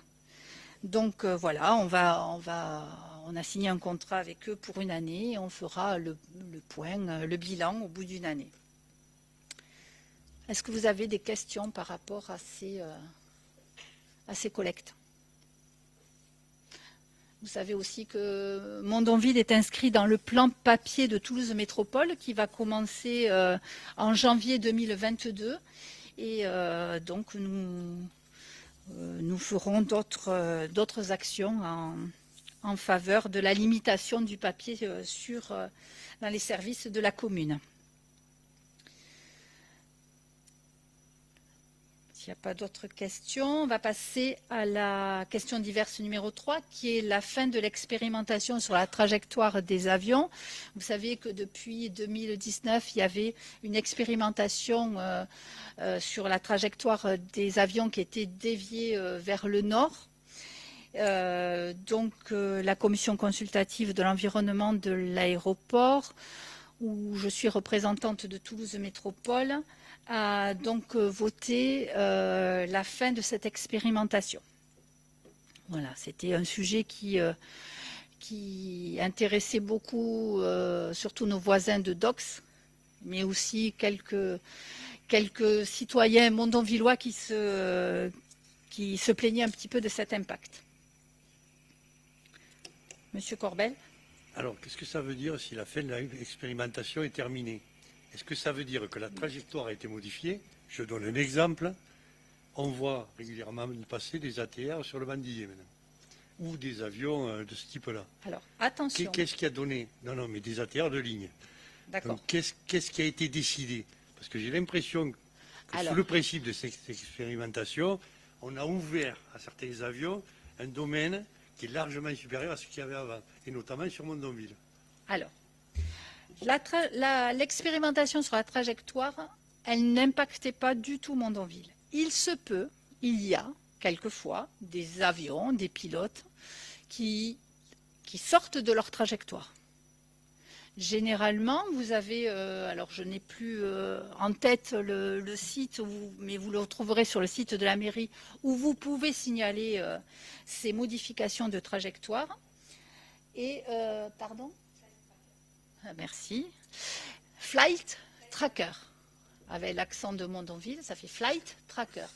Donc voilà, on a signé un contrat avec eux pour une année et on fera le point, le bilan au bout d'une année. Est-ce que vous avez des questions par rapport à ces collectes? Vous savez aussi que Mondonville est inscrit dans le plan papier de Toulouse Métropole qui va commencer en janvier 2022. Et donc nous ferons d'autres actions en faveur de la limitation du papier dans les services de la commune. S'il n'y a pas d'autres questions, on va passer à la question diverse numéro 3, qui est la fin de l'expérimentation sur la trajectoire des avions. Vous savez que depuis 2019, il y avait une expérimentation sur la trajectoire des avions qui était déviée vers le nord. Donc la commission consultative de l'environnement de l'aéroport, où je suis représentante de Toulouse Métropole, a donc voté la fin de cette expérimentation. Voilà, c'était un sujet qui intéressait beaucoup, surtout nos voisins de Dox, mais aussi quelques citoyens mondonvillois qui se plaignaient un petit peu de cet impact. Monsieur Corbel. Alors, qu'est-ce que ça veut dire si la fin de l'expérimentation est terminée? Est-ce que ça veut dire que la trajectoire a été modifiée? Je donne un exemple. On voit régulièrement passer des ATR sur le Bandillier maintenant, ou des avions de ce type-là. Alors, attention. Qu'est-ce qui a donné? Non, mais des ATR de ligne. D'accord. Qu'est-ce qui a été décidé? Parce que j'ai l'impression que sous le principe de cette expérimentation, on a ouvert à certains avions un domaine qui est largement supérieur à ce qu'il y avait avant, et notamment sur Mondonville. Alors, l'expérimentation sur la trajectoire, elle n'impactait pas du tout Mondonville. Il y a quelquefois des avions, des pilotes qui sortent de leur trajectoire. Généralement, vous avez, alors je n'ai plus en tête le site, mais vous le retrouverez sur le site de la mairie, où vous pouvez signaler ces modifications de trajectoire. Et, pardon ? Ah, merci. Flight Tracker. Avec l'accent de Mondonville, ça fait Flight Tracker.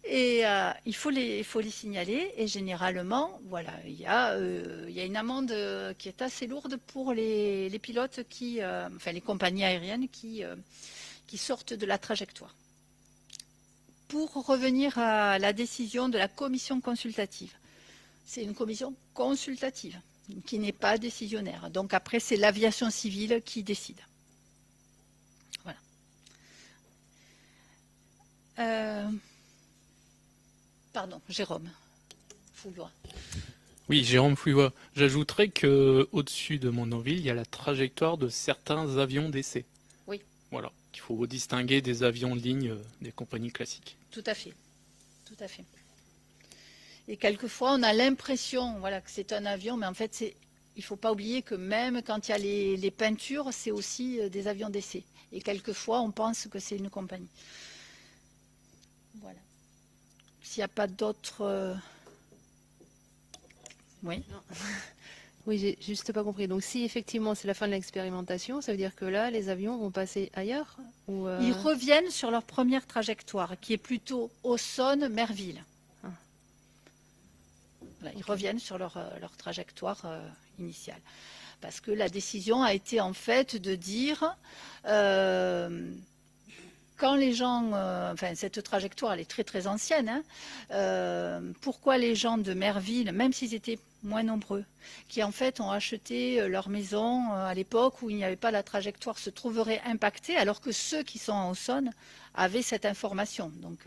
Et il faut les signaler. Et généralement, voilà, il y a une amende qui est assez lourde pour les pilotes enfin les compagnies aériennes qui sortent de la trajectoire. Pour revenir à la décision de la commission consultative, c'est une commission consultative qui n'est pas décisionnaire. Donc après, c'est l'aviation civile qui décide. Voilà. Pardon, Jérôme Fouillois. Oui, Jérôme Fouillois. J'ajouterais qu'au-dessus de Mondonville, il y a la trajectoire de certains avions d'essai. Oui. Voilà, qu'il faut distinguer des avions de ligne des compagnies classiques. Tout à fait. Tout à fait. Et quelquefois, on a l'impression voilà, que c'est un avion, mais en fait, il ne faut pas oublier que même quand il y a les peintures, c'est aussi des avions d'essai. Et quelquefois, on pense que c'est une compagnie. Voilà. S'il n'y a pas d'autres... Oui. Non. Oui, j'ai juste pas compris. Donc si effectivement c'est la fin de l'expérimentation, ça veut dire que là, les avions vont passer ailleurs ou Ils reviennent sur leur première trajectoire, qui est plutôt Auxonne-Merville. Ah. Voilà, ils reviennent sur leur trajectoire initiale. Parce que la décision a été en fait de dire... quand les gens, enfin cette trajectoire elle est très très ancienne, hein, pourquoi les gens de Merville, même s'ils étaient moins nombreux, qui en fait ont acheté leur maison à l'époque où il n'y avait pas la trajectoire, se trouveraient impactés, alors que ceux qui sont en Auxonne avaient cette information. Donc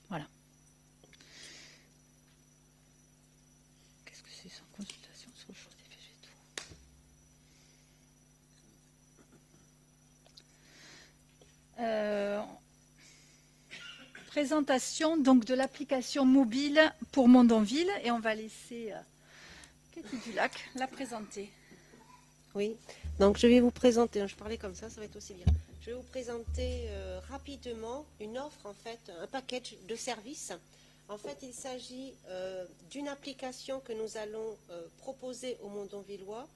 voilà. Qu'est-ce que c'est sans consultation sur le choix des végétaux ? Présentation donc de l'application mobile pour Mondonville et on va laisser Katie Dulac la présenter. Oui, donc je vais vous présenter, je parlais comme ça va être aussi bien. Je vais vous présenter rapidement une offre, en fait, un package de services. En fait, il s'agit d'une application que nous allons proposer aux Mondonvillois.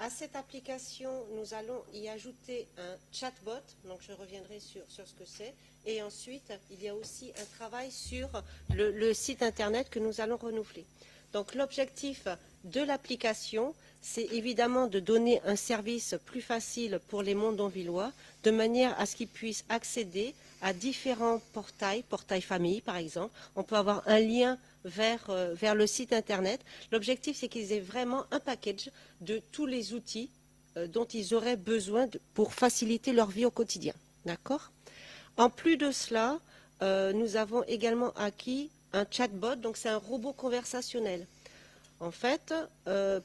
À cette application, nous allons y ajouter un chatbot, donc je reviendrai sur ce que c'est. Et ensuite, il y a aussi un travail sur le site internet que nous allons renouveler. Donc l'objectif de l'application, c'est évidemment de donner un service plus facile pour les Mondonvillois, de manière à ce qu'ils puissent accéder à différents portails famille par exemple. On peut avoir un lien vers le site internet. L'objectif, c'est qu'ils aient vraiment un package de tous les outils dont ils auraient besoin pour faciliter leur vie au quotidien. D'accord ? En plus de cela, nous avons également acquis un chatbot, donc c'est un robot conversationnel. En fait,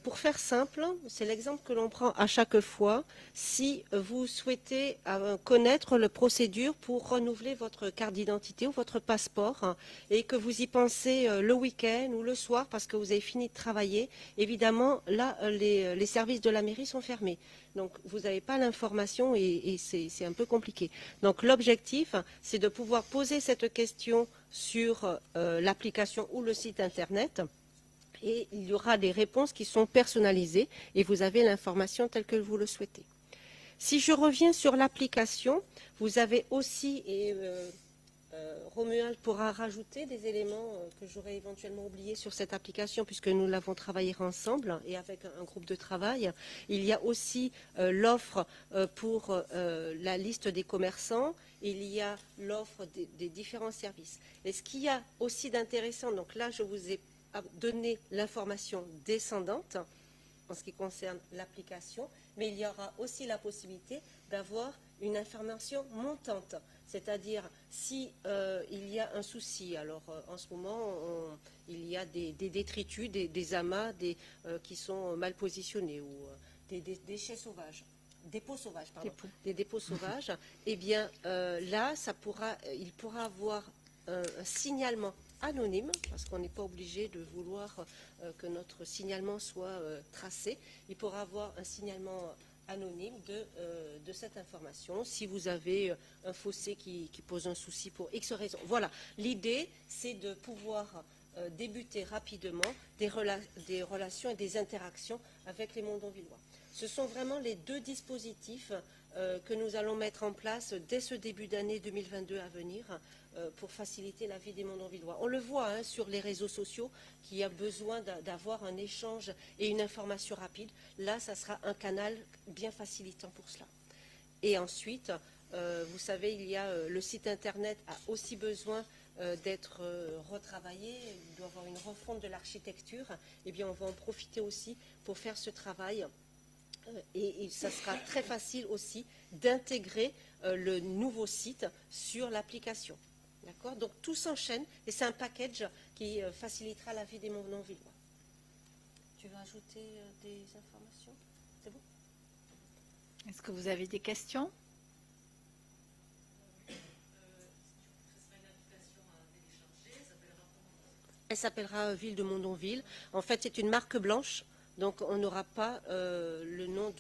pour faire simple, c'est l'exemple que l'on prend à chaque fois. Si vous souhaitez connaître la procédure pour renouveler votre carte d'identité ou votre passeport et que vous y pensez le week-end ou le soir parce que vous avez fini de travailler, évidemment, là, les services de la mairie sont fermés. Donc, vous n'avez pas l'information et c'est un peu compliqué. Donc, l'objectif, c'est de pouvoir poser cette question sur l'application ou le site Internet. Et il y aura des réponses qui sont personnalisées et vous avez l'information telle que vous le souhaitez. Si je reviens sur l'application, vous avez aussi, et Romuald pourra rajouter des éléments que j'aurais éventuellement oubliés sur cette application puisque nous l'avons travaillé ensemble et avec un groupe de travail. Il y a aussi l'offre pour la liste des commerçants, il y a l'offre des différents services. Et ce qu'il y a aussi d'intéressant, donc là je vous ai donner l'information descendante en ce qui concerne l'application, mais il y aura aussi la possibilité d'avoir une information montante, c'est-à-dire si il y a un souci. Alors en ce moment, il y a des détritus, des amas qui sont mal positionnés ou des déchets sauvages. Dépôts sauvages, pardon. Des dépôts sauvages. Eh bien là, il pourra avoir un signalement anonyme, parce qu'on n'est pas obligé de vouloir que notre signalement soit tracé. Il pourra avoir un signalement anonyme de cette information si vous avez un fossé qui pose un souci pour X raisons. Voilà, l'idée c'est de pouvoir débuter rapidement des relations et des interactions avec les Mondonvillois. Ce sont vraiment les deux dispositifs que nous allons mettre en place dès ce début d'année 2022 à venir pour faciliter la vie des Mondonvillois. On le voit sur les réseaux sociaux qu'il y a besoin d'avoir un échange et une information rapide. Là, ça sera un canal bien facilitant pour cela. Et ensuite, vous savez, il y a le site internet a aussi besoin d'être retravaillé, il doit y avoir une refonte de l'architecture. Eh bien, on va en profiter aussi pour faire ce travail. Et ça sera très facile aussi d'intégrer le nouveau site sur l'application. D'accord? Donc tout s'enchaîne et c'est un package qui facilitera la vie des Mondonvillois. Tu veux ajouter des informations? C'est bon? Est-ce que vous avez des questions? Elle s'appellera Ville de Mondonville. En fait, c'est une marque blanche. Donc, on n'aura pas le nom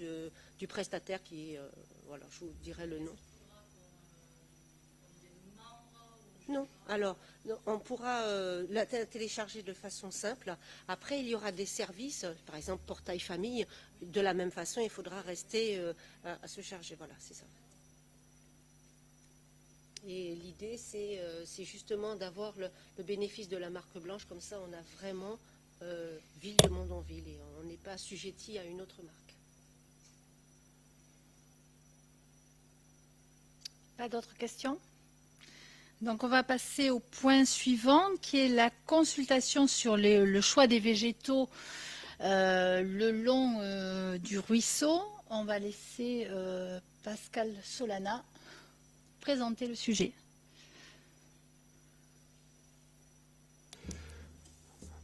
du prestataire qui... voilà, je vous dirai le nom. Non. Alors, on pourra la télécharger de façon simple. Après, il y aura des services, par exemple, portail famille. De la même façon, il faudra rester à se charger. Voilà, c'est ça. Et l'idée, c'est justement d'avoir le bénéfice de la marque blanche. Comme ça, on a vraiment... Ville de Mondonville et on n'est pas assujetti à une autre marque. Pas d'autres questions? Donc on va passer au point suivant qui est la consultation sur le choix des végétaux le long du ruisseau. On va laisser Pascal Solana présenter le sujet.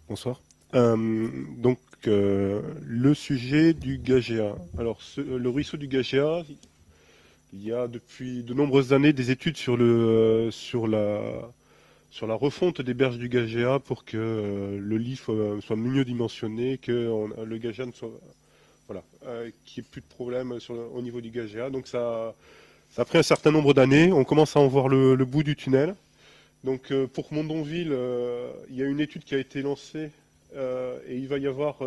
Bonsoir. Le sujet du Gagéa. Alors, le ruisseau du Gagéa, il y a depuis de nombreuses années des études sur la refonte des berges du Gagéa pour que le lit soit mieux dimensionné, que le Gagéa ne soit... Voilà, qu'il n'y ait plus de problème au niveau du Gagéa. Donc ça a pris un certain nombre d'années. On commence à en voir le bout du tunnel. Donc pour Mondonville, il y a une étude qui a été lancée et il va y avoir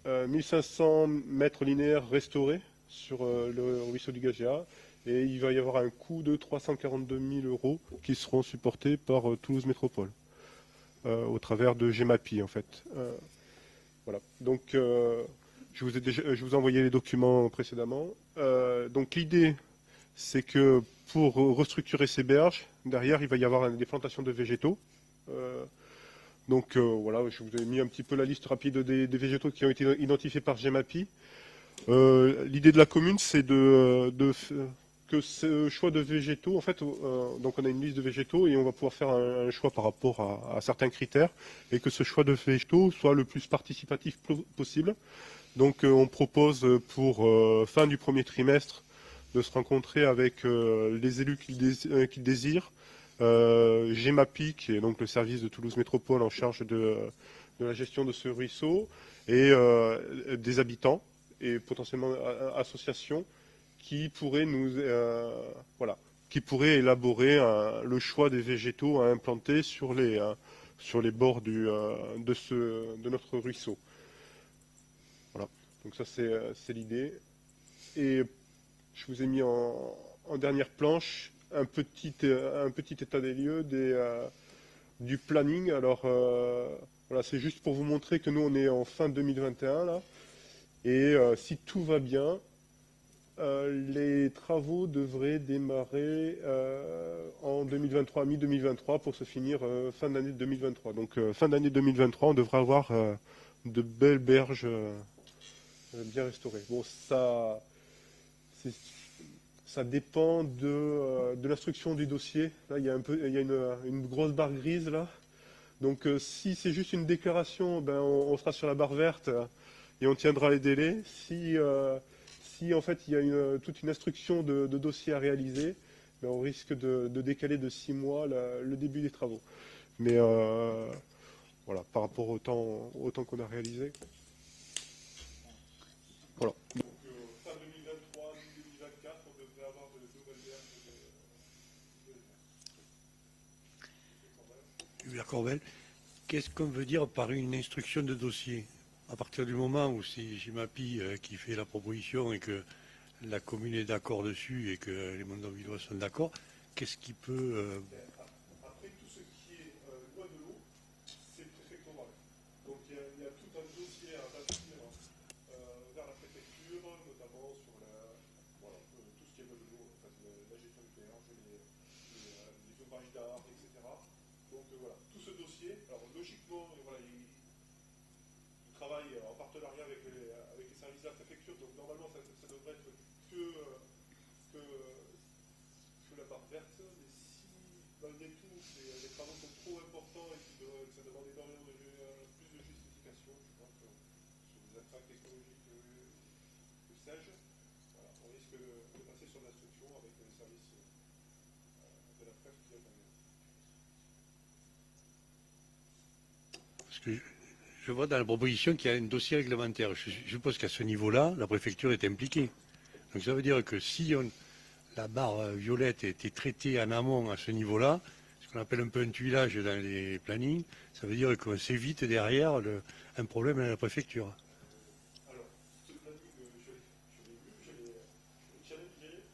1500 mètres linéaires restaurés sur le ruisseau du Gagéa et il va y avoir un coût de 342 000 € qui seront supportés par Toulouse Métropole au travers de GEMAPI en fait. Voilà. Donc je vous ai envoyé les documents précédemment. Donc l'idée c'est que pour restructurer ces berges, derrière il va y avoir des plantations de végétaux. Voilà, je vous ai mis un petit peu la liste rapide des végétaux qui ont été identifiés par GEMAPI. L'idée de la commune, c'est que ce choix de végétaux, en fait, donc on a une liste de végétaux et on va pouvoir faire un choix par rapport à certains critères et que ce choix de végétaux soit le plus participatif possible. Donc on propose pour fin du premier trimestre de se rencontrer avec les élus qui désirent, GEMAPI, qui est donc le service de Toulouse Métropole en charge de la gestion de ce ruisseau, et des habitants et potentiellement associations qui pourraient élaborer le choix des végétaux à implanter sur les bords de notre ruisseau. Voilà. Donc ça c'est l'idée. Et je vous ai mis en dernière planche un petit état des lieux du planning. Alors voilà, c'est juste pour vous montrer que nous on est en fin 2021 là, et si tout va bien, les travaux devraient démarrer en 2023, mi-2023, pour se finir fin d'année 2023. Donc fin d'année 2023, on devra avoir de belles berges bien restaurées. Bon, ça dépend de l'instruction du dossier. Là, il y a une grosse barre grise là. Donc si c'est juste une déclaration, ben, on sera sur la barre verte et on tiendra les délais. Si en fait il y a toute une instruction de dossier à réaliser, ben, on risque de décaler de 6 mois le début des travaux. Mais voilà, par rapport au temps qu'on a réalisé. Voilà. Donc, fin 2023, 2024, on devrait avoir de nouvelles verres. Hubert Corbel, qu'est-ce qu'on veut dire par une instruction de dossier? À partir du moment où c'est Gimapi qui fait la proposition et que la commune est d'accord dessus et que les Mondonvillois sont d'accord, qu'est-ce qui peut... Après, tout ce qui est loi de l'eau, c'est préfectoral. Donc il y a tout un dossier à bâtir vers la préfecture, notamment sur tout ce qui est loi de l'eau, en fait, la gestion du péage, les ouvrages d'art, etc. Donc voilà, tout ce dossier, alors logiquement, voilà, il travaille en partenariat avec les services de la préfecture, donc normalement ça devrait être que la barre verte, mais si malgré tout les travaux sont trop importants et que ça demande énormément plus de justification, je pense que sur des impacts écologiques que sais-je, voilà, on risque de passer sur l'instruction avec les services de la presse qui interviennent. Parce que je vois dans la proposition qu'il y a un dossier réglementaire. Je suppose qu'à ce niveau-là, la préfecture est impliquée. Donc ça veut dire que si la barre violette était traitée en amont à ce niveau-là, ce qu'on appelle un peu un tuilage dans les plannings, ça veut dire qu'on s'évite derrière un problème à la préfecture. Alors, ce planning, je l'ai vu, je l'ai challengé.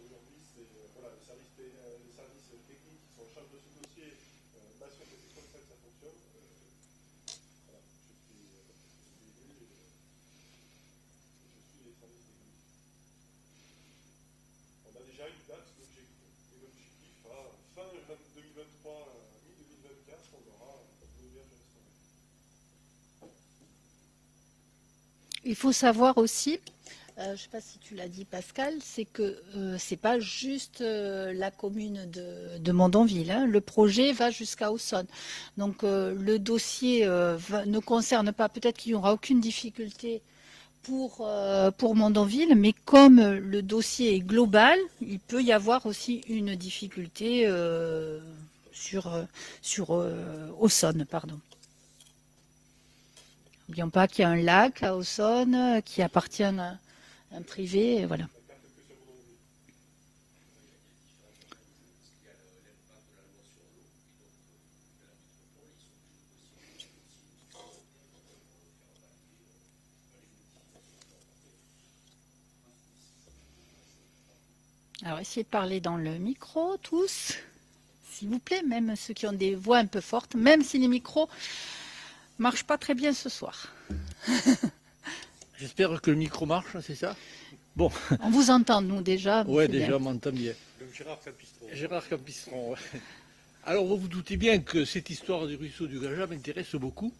Aujourd'hui, c'est voilà, les services techniques qui sont en charge de ce dossier m'assurent que c'est comme ça que ça fonctionne. Voilà, je suis élu et je suis les services techniques. On a déjà une date d'objectif. Et l'objectif, fin 2023, mi-2024, on aura nos verges restaurées. Il faut savoir aussi, je ne sais pas si tu l'as dit Pascal, c'est que ce n'est pas juste la commune de Mondonville, hein. Le projet va jusqu'à Auxonne. Donc le dossier ne concerne pas, peut-être qu'il n'y aura aucune difficulté pour Mondonville, mais comme le dossier est global, il peut y avoir aussi une difficulté sur Auxonne, pardon. N'oublions pas qu'il y a un lac à Auxonne qui appartient à un privé, et voilà. Alors, essayez de parler dans le micro, tous, s'il vous plaît, même ceux qui ont des voix un peu fortes, même si les micros ne marchent pas très bien ce soir. J'espère que le micro marche, c'est ça? Bon. On vous entend, nous, déjà. Oui, déjà, on m'entend bien. Donc, Gérard Campistron. Gérard Campistron, ouais. Alors, vous vous doutez bien que cette histoire du ruisseau du Gaja m'intéresse beaucoup,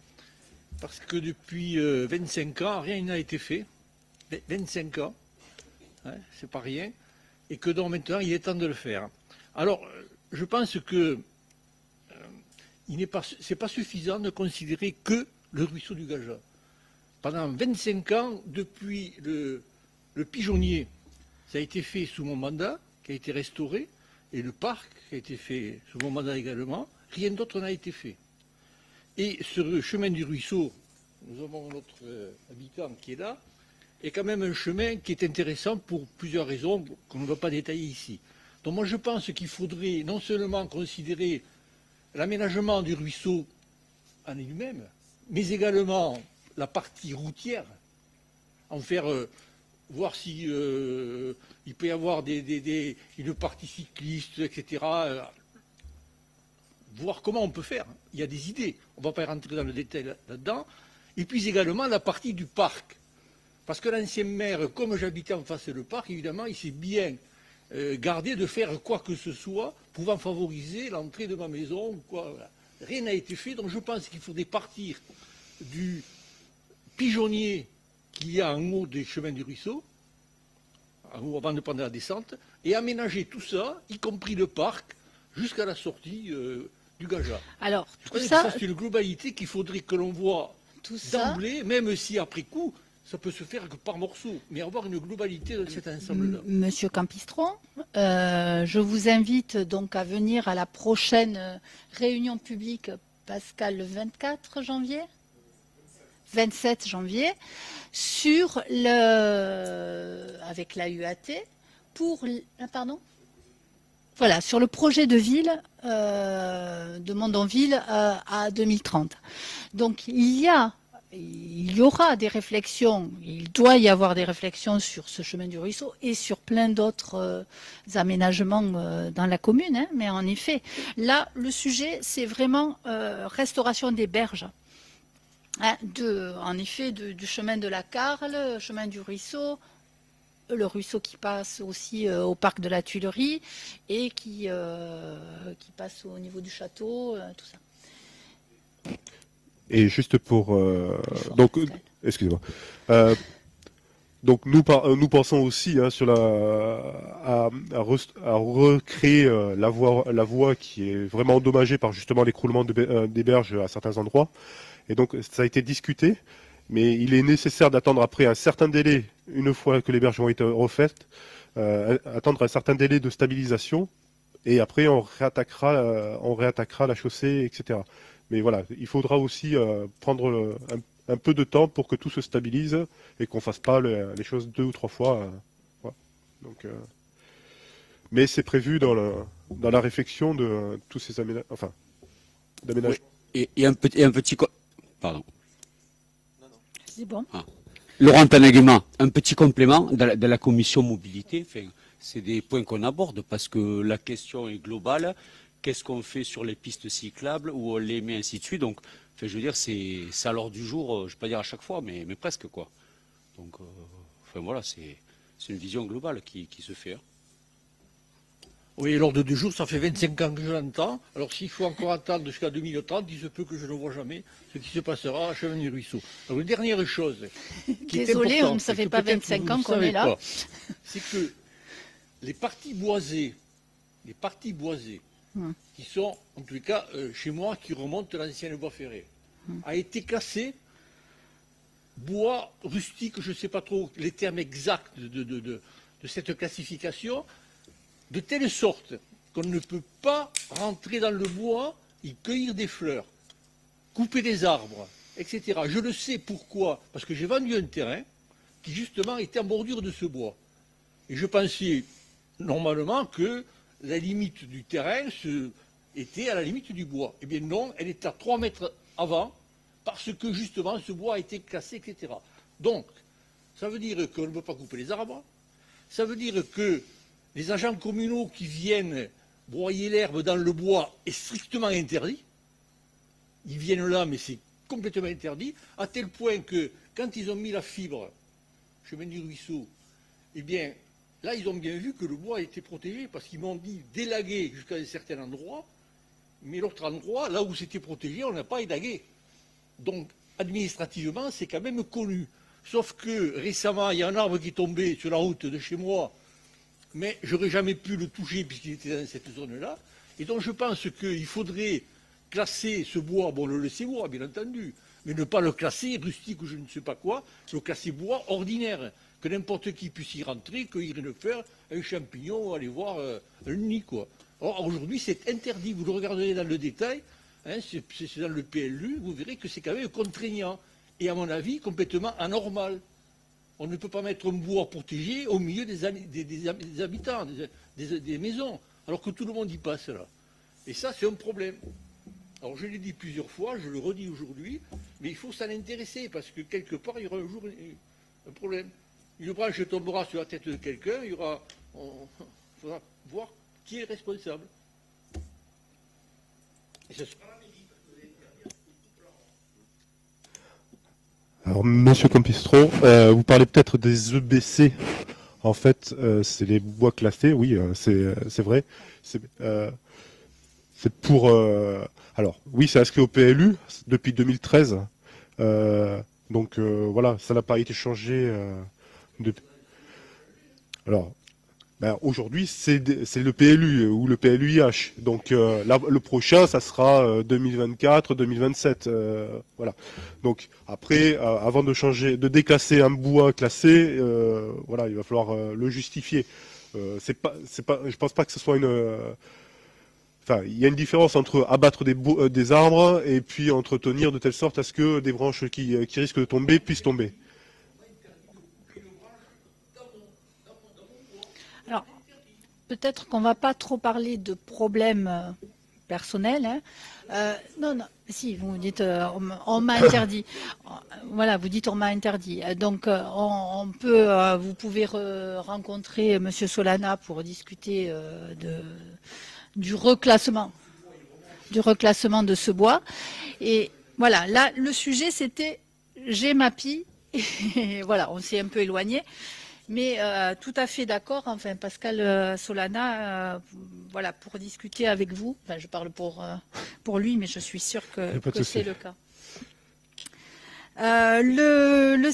parce que depuis 25 ans, rien n'a été fait. 25 ans, hein, c'est pas rien. Et que donc maintenant, il est temps de le faire. Alors, je pense que c'est pas suffisant de considérer que le ruisseau du Gaja. Pendant 25 ans, depuis le pigeonnier, ça a été fait sous mon mandat, qui a été restauré, et le parc, qui a été fait sous mon mandat également, rien d'autre n'a été fait. Et ce chemin du ruisseau, nous avons notre habitant qui est là, est quand même un chemin qui est intéressant pour plusieurs raisons qu'on ne va pas détailler ici. Donc moi je pense qu'il faudrait non seulement considérer l'aménagement du ruisseau en lui-même, mais également la partie routière, en faire voir si il peut y avoir une partie cycliste, etc. Voir comment on peut faire. Il y a des idées. On ne va pas rentrer dans le détail là-dedans. Et puis également la partie du parc. Parce que l'ancien maire, comme j'habitais en face du parc, évidemment, il s'est bien gardé de faire quoi que ce soit pouvant favoriser l'entrée de ma maison. Quoi, voilà. Rien n'a été fait, donc je pense qu'il faudrait partir du pigeonnier qu'il y a en haut des chemins du ruisseau, en haut avant de prendre la descente, et aménager tout ça, y compris le parc, jusqu'à la sortie du Gaja. Alors, je crois que ça, c'est une globalité qu'il faudrait que l'on voit d'emblée, même si après coup, ça peut se faire que par morceaux, mais avoir une globalité de cet ensemble-là. Monsieur Campistron, je vous invite donc à venir à la prochaine réunion publique, Pascal, le 24 janvier 27 janvier, sur avec la UAT, voilà, sur le projet de ville de Mondonville à 2030. Donc il y aura des réflexions, il doit y avoir des réflexions sur ce chemin du ruisseau et sur plein d'autres aménagements dans la commune, hein, mais en effet, là, le sujet, c'est vraiment restauration des berges. Hein, en effet, du chemin de la Carle, chemin du ruisseau, le ruisseau qui passe aussi au parc de la Tuilerie et qui passe au niveau du château, tout ça. Et juste pour donc, excusez-moi. Donc nous pensons aussi hein, sur à recréer la voie qui est vraiment endommagée par justement l'écroulement des berges à certains endroits. Et donc ça a été discuté, mais il est nécessaire d'attendre après un certain délai, une fois que les berges vont être refaites, attendre un certain délai de stabilisation, et après on réattaquera la chaussée, etc. Mais voilà, il faudra aussi prendre un peu de temps pour que tout se stabilise et qu'on ne fasse pas les choses 2 ou 3 fois. Voilà. Donc, mais c'est prévu dans la réflexion de tous ces d'aménagement. Oui. Et un petit... Pardon. C'est bon. Laurent Tanagema, un petit complément de la commission mobilité. Enfin, c'est des points qu'on aborde parce que la question est globale. Qu'est-ce qu'on fait sur les pistes cyclables, où on les met, ainsi de suite. Donc, enfin, je veux dire, c'est à l'ordre du jour, je ne vais pas dire à chaque fois, mais presque, quoi. Donc, enfin, voilà, c'est une vision globale qui se fait. Hein. Oui, l'ordre du jour, ça fait 25 ans que je l'entends. Alors, s'il faut encore attendre jusqu'à 2030, il se peut que je ne vois jamais ce qui se passera à Chemin du Ruisseau. Alors, une dernière chose qui est importante, ça ne fait pas 25 ans qu'on est là. C'est que les parties boisées, qui sont, en tout cas, chez moi, qui remontent l'ancienne voie ferrée, a été classé bois rustique, je ne sais pas trop les termes exacts de cette classification, de telle sorte qu'on ne peut pas rentrer dans le bois et cueillir des fleurs, couper des arbres, etc. Je le sais pourquoi, parce que j'ai vendu un terrain qui justement était en bordure de ce bois. Et je pensais normalement que la limite du terrain était à la limite du bois. Eh bien non, elle est à 3 mètres avant, parce que justement ce bois a été classé, etc. Donc, ça veut dire qu'on ne peut pas couper les arbres, ça veut dire que les agents communaux qui viennent broyer l'herbe dans le bois est strictement interdit. Ils viennent là, mais c'est complètement interdit, à tel point que quand ils ont mis la fibre, chemin du ruisseau, eh bien, là, ils ont bien vu que le bois était protégé, parce qu'ils m'ont dit d'élaguer jusqu'à un certain endroit, mais l'autre endroit, là où c'était protégé, on n'a pas élagué. Donc, administrativement, c'est quand même connu. Sauf que récemment, il y a un arbre qui est tombé sur la route de chez moi, mais je n'aurais jamais pu le toucher puisqu'il était dans cette zone-là. Et donc, je pense qu'il faudrait classer ce bois, bon, le laisser bois, bien entendu, mais ne pas le classer rustique ou je ne sais pas quoi, le classer bois ordinaire, que n'importe qui puisse y rentrer, cueillir une fleur, un champignon, aller voir un nid, quoi. Or, aujourd'hui, c'est interdit. Vous le regarderez dans le détail, hein, c'est dans le PLU, vous verrez que c'est quand même contraignant. Et à mon avis, complètement anormal. On ne peut pas mettre un bois protégé au milieu des habitants, des maisons, alors que tout le monde y passe là. Et ça, c'est un problème. Alors, je l'ai dit plusieurs fois, je le redis aujourd'hui, mais il faut s'en intéresser, parce que quelque part, il y aura un jour un problème. Une branche tombera sur la tête de quelqu'un, il faudra voir qui est responsable. Et ce sera la mairie. Alors, Monsieur Campistron, vous parlez peut-être des EBC. En fait, c'est les bois classés, oui, c'est vrai. C'est pour... alors, oui, c'est inscrit au PLU depuis 2013. Donc, voilà, ça n'a pas été changé depuis... Alors, Ben, aujourd'hui, c'est le PLU ou le PLUIH. Donc là, le prochain, ça sera 2024-2027. Voilà. Donc après, avant de changer, de déclasser un bois classé, voilà, il va falloir le justifier. Je pense pas que ce soit une. Enfin, il y a une différence entre abattre des arbres et puis entretenir de telle sorte à ce que des branches qui risquent de tomber puissent tomber. Alors, peut-être qu'on ne va pas trop parler de problèmes personnels. Hein. Non, si, vous me dites on m'a interdit. Voilà, vous dites on m'a interdit. Donc, vous pouvez rencontrer M. Solana pour discuter du reclassement de ce bois. Et voilà, là, le sujet, c'était GEMAPI. Et voilà, on s'est un peu éloigné. Mais tout à fait d'accord, enfin Pascal Solana, voilà, pour discuter avec vous, enfin, je parle pour lui, mais je suis sûre que c'est le cas. La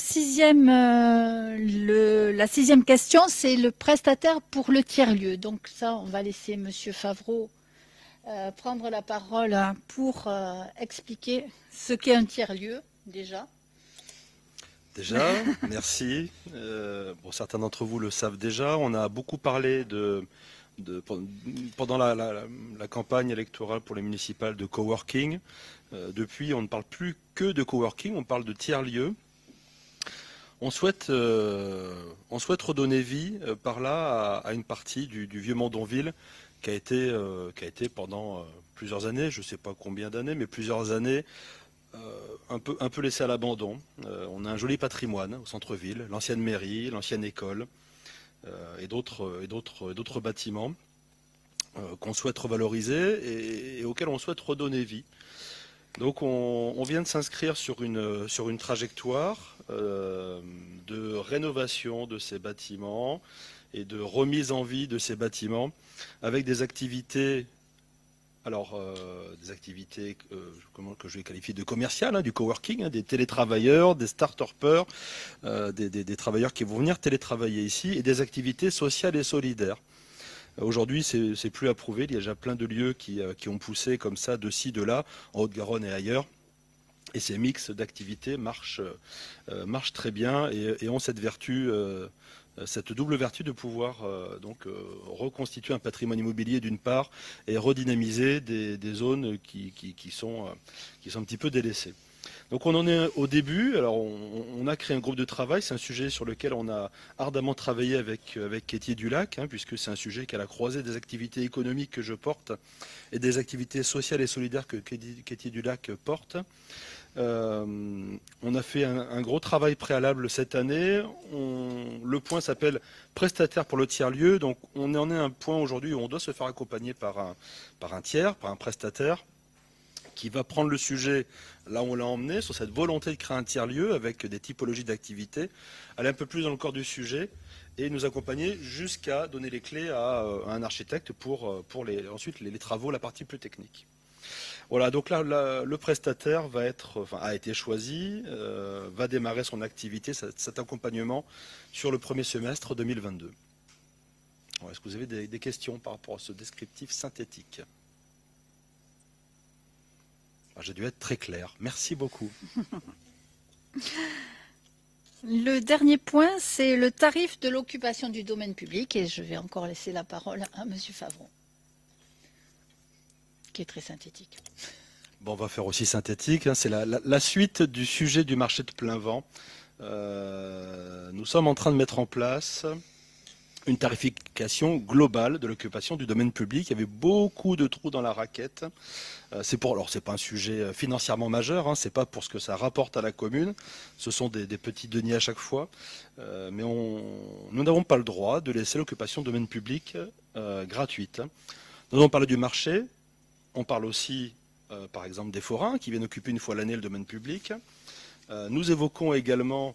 sixième question, c'est le prestataire pour le tiers-lieu. Donc ça, on va laisser Monsieur Favreau prendre la parole pour expliquer ce qu'est un tiers-lieu, déjà. Déjà, merci. Bon, certains d'entre vous le savent déjà. On a beaucoup parlé pendant la campagne électorale pour les municipales de coworking. Depuis, on ne parle plus que de coworking, on parle de tiers-lieux. On souhaite redonner vie par là à une partie du vieux Mandonville qui a été pendant plusieurs années, je ne sais pas combien d'années, mais plusieurs années, un peu laissé à l'abandon. On a un joli patrimoine au centre-ville, l'ancienne mairie, l'ancienne école et d'autres bâtiments qu'on souhaite revaloriser et auxquels on souhaite redonner vie. Donc on vient de s'inscrire sur une trajectoire de rénovation de ces bâtiments et de remise en vie de ces bâtiments avec des activités. Alors, des activités, comment que je vais qualifier de commerciales, hein, du coworking, hein, des télétravailleurs, des start-upers, des travailleurs qui vont venir télétravailler ici, et des activités sociales et solidaires. Aujourd'hui, c'est plus approuvé. Il y a déjà plein de lieux qui ont poussé comme ça, de ci, de là, en Haute-Garonne et ailleurs. Et ces mix d'activités marchent très bien et ont cette vertu. Cette double vertu de pouvoir reconstituer un patrimoine immobilier d'une part et redynamiser des zones qui sont un petit peu délaissées. Donc on en est au début. Alors on a créé un groupe de travail. C'est un sujet sur lequel on a ardemment travaillé avec Quétier du Lac, hein, puisque c'est un sujet qui est à la croisée des activités économiques que je porte et des activités sociales et solidaires que Quétier du Lac porte. On a fait un gros travail préalable cette année. Le point s'appelle prestataire pour le tiers-lieu. Donc on en est à un point aujourd'hui où on doit se faire accompagner par un tiers, par un prestataire qui va prendre le sujet là où on l'a emmené, sur cette volonté de créer un tiers-lieu avec des typologies d'activités, aller un peu plus dans le corps du sujet et nous accompagner jusqu'à donner les clés à un architecte pour ensuite les travaux, la partie plus technique. Voilà, donc là, le prestataire a été choisi, va démarrer son activité, cet accompagnement sur le premier semestre 2022. Est-ce que vous avez des questions par rapport à ce descriptif synthétique? J'ai dû être très clair. Merci beaucoup. Le dernier point, c'est le tarif de l'occupation du domaine public. Et je vais encore laisser la parole à M. Favreau, qui est très synthétique. Bon, on va faire aussi synthétique. Hein. C'est la suite du sujet du marché de plein vent. Nous sommes en train de mettre en place une tarification globale de l'occupation du domaine public. Il y avait beaucoup de trous dans la raquette. C'est pas un sujet financièrement majeur, hein, c'est pas pour ce que ça rapporte à la commune. Ce sont des petits deniers à chaque fois. Mais nous n'avons pas le droit de laisser l'occupation du domaine public gratuite. Nous avons parlé du marché. On parle aussi, par exemple, des forains qui viennent occuper une fois l'année le domaine public. Nous évoquons également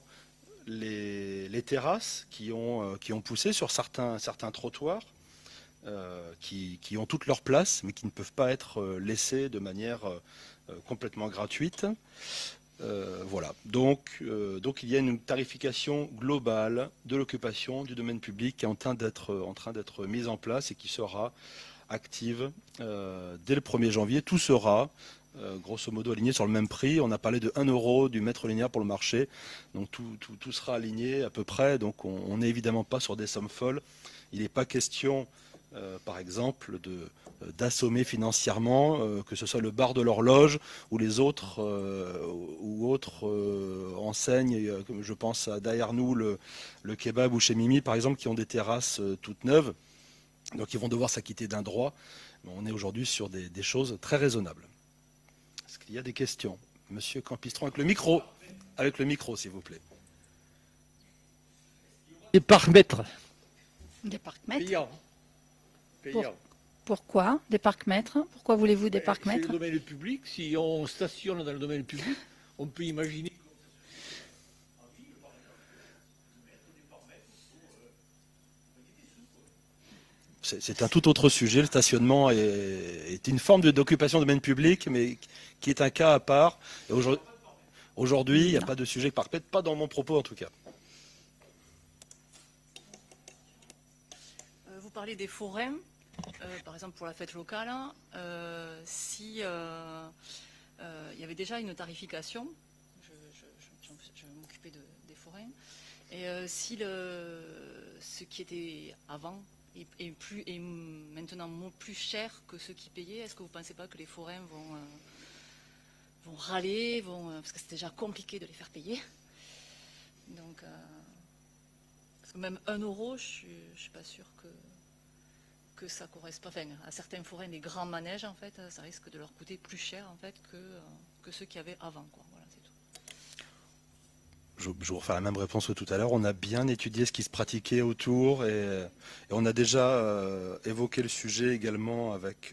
les terrasses qui ont poussé sur certains trottoirs, qui ont toute leur place, mais qui ne peuvent pas être laissées de manière complètement gratuite. Voilà. Donc il y a une tarification globale de l'occupation du domaine public qui est en train d'être mise en place et qui sera active dès le 1er janvier. Tout sera grosso modo aligné sur le même prix. On a parlé de 1 € du mètre linéaire pour le marché. Donc tout sera aligné à peu près. Donc on n'est évidemment pas sur des sommes folles. Il n'est pas question, par exemple, d'assommer financièrement, que ce soit le bar de l'horloge ou les autres enseignes. Je pense à derrière nous le kebab ou chez Mimi, par exemple, qui ont des terrasses toutes neuves. Donc ils vont devoir s'acquitter d'un droit. Mais on est aujourd'hui sur des choses très raisonnables. Est-ce qu'il y a des questions? Monsieur Campistron, avec le micro, s'il vous plaît. Des parcs-mètres. Des parcs-mètres. Payant. Pourquoi des parcs-mètres? Pourquoi voulez-vous des parcs-mètres? C'est le domaine public. Si on stationne dans le domaine public, on peut imaginer. C'est un tout autre sujet. Le stationnement est une forme d'occupation de domaine public, mais qui est un cas à part. Aujourd'hui, il n'y a pas de sujet parfait, pas dans mon propos en tout cas. Vous parlez des forains, par exemple pour la fête locale. Si il y avait déjà une tarification, je m'occupais des forains, et si ce qui était avant est maintenant plus cher que ceux qui payaient, est-ce que vous ne pensez pas que les forains vont râler, parce que c'est déjà compliqué de les faire payer? Donc, parce que même 1 €, je ne suis pas sûre que ça correspond. Enfin, à certains forains, des grands manèges, en fait, ça risque de leur coûter plus cher en fait, que ceux qu'il y avait avant, quoi. Voilà, c'est tout. Je vous refais la même réponse que tout à l'heure. On a bien étudié ce qui se pratiquait autour et on a déjà évoqué le sujet également avec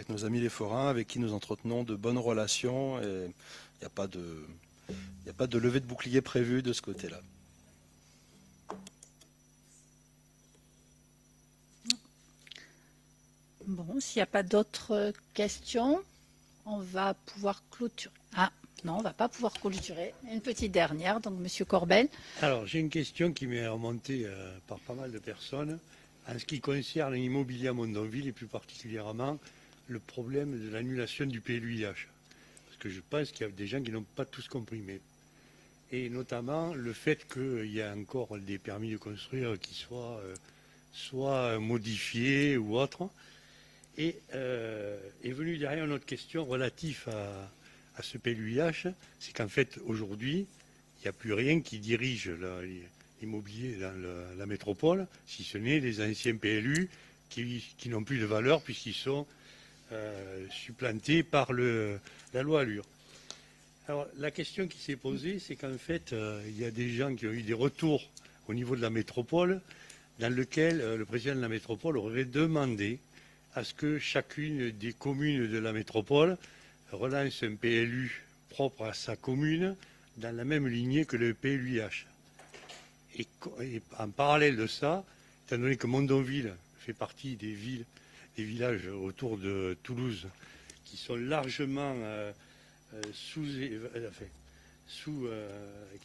nos amis les forains, avec qui nous entretenons de bonnes relations. Et il n'y a pas de levée de bouclier prévue de ce côté-là. Bon, s'il n'y a pas d'autres questions, on va pouvoir clôturer. Ah, non, on ne va pas pouvoir clôturer. Une petite dernière, donc Monsieur Corbel. Alors, j'ai une question qui m'est remontée par pas mal de personnes en ce qui concerne l'immobilier à Mondonville et plus particulièrement le problème de l'annulation du PLUIH. Parce que je pense qu'il y a des gens qui n'ont pas tous compris, et notamment le fait qu'il y a encore des permis de construire qui soient soit modifiés ou autres. Et est venue derrière une autre question relative à ce PLUIH, c'est qu'en fait aujourd'hui, il n'y a plus rien qui dirige l'immobilier dans la métropole, si ce n'est les anciens PLU qui n'ont plus de valeur puisqu'ils sont supplantés par la loi Allure. Alors la question qui s'est posée, c'est qu'en fait, il y a des gens qui ont eu des retours au niveau de la métropole dans lequel le président de la métropole aurait demandé à ce que chacune des communes de la métropole relance un PLU propre à sa commune dans la même lignée que le PLUIH. Et en parallèle de ça, étant donné que Mondonville fait partie des villages autour de Toulouse qui sont largement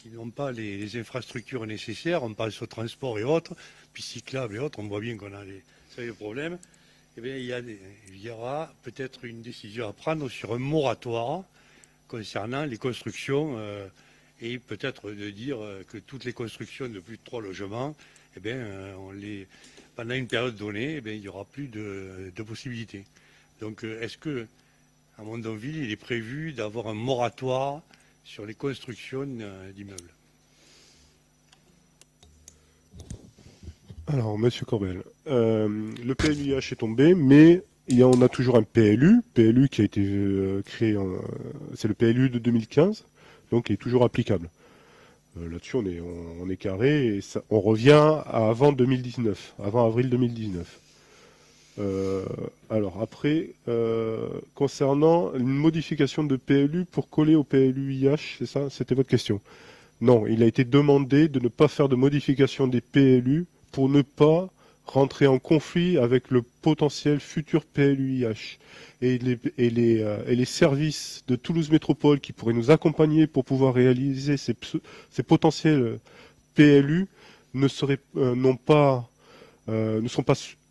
qui n'ont pas les infrastructures nécessaires, on pense au transport et autres, puis cyclables et autres, on voit bien qu'on a des problèmes. Eh bien, il y aura peut-être une décision à prendre sur un moratoire concernant les constructions et peut-être de dire que toutes les constructions de plus de 3 logements, eh bien, pendant une période donnée, eh bien, il n'y aura plus de possibilités. Donc, est-ce que à Mondonville, il est prévu d'avoir un moratoire sur les constructions d'immeubles? Alors, Monsieur Corbel, le PLUIH est tombé, mais on a toujours un PLU qui a été créé, c'est le PLU de 2015, donc il est toujours applicable. Là-dessus, on est carré, et on revient à avant 2019, avant avril 2019. Alors après, concernant une modification de PLU pour coller au PLUIH, c'est ça? C'était votre question? Non, il a été demandé de ne pas faire de modification des PLU pour ne pas rentrer en conflit avec le potentiel futur PLUIH. Et les services de Toulouse Métropole qui pourraient nous accompagner pour pouvoir réaliser ces potentiels PLU ne sont pas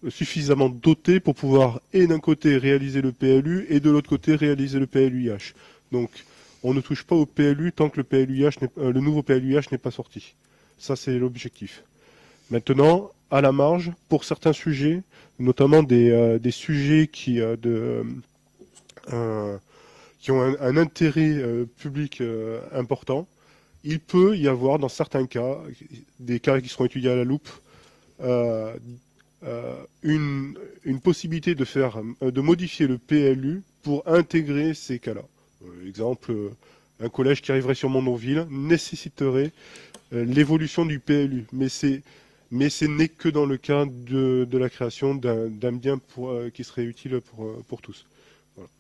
suffisamment dotés pour pouvoir, et d'un côté, réaliser le PLU, et de l'autre côté, réaliser le PLUIH. Donc, on ne touche pas au PLU tant que le nouveau PLUIH n'est pas sorti. Ça, c'est l'objectif. Maintenant, à la marge, pour certains sujets, notamment des sujets qui ont un intérêt public important, il peut y avoir, dans certains cas, des cas qui seront étudiés à la loupe, une possibilité de modifier le PLU pour intégrer ces cas-là. Exemple, un collège qui arriverait sur Mondonville nécessiterait l'évolution du PLU, mais ce n'est que dans le cas de la création d'un bien qui serait utile pour tous. Voilà.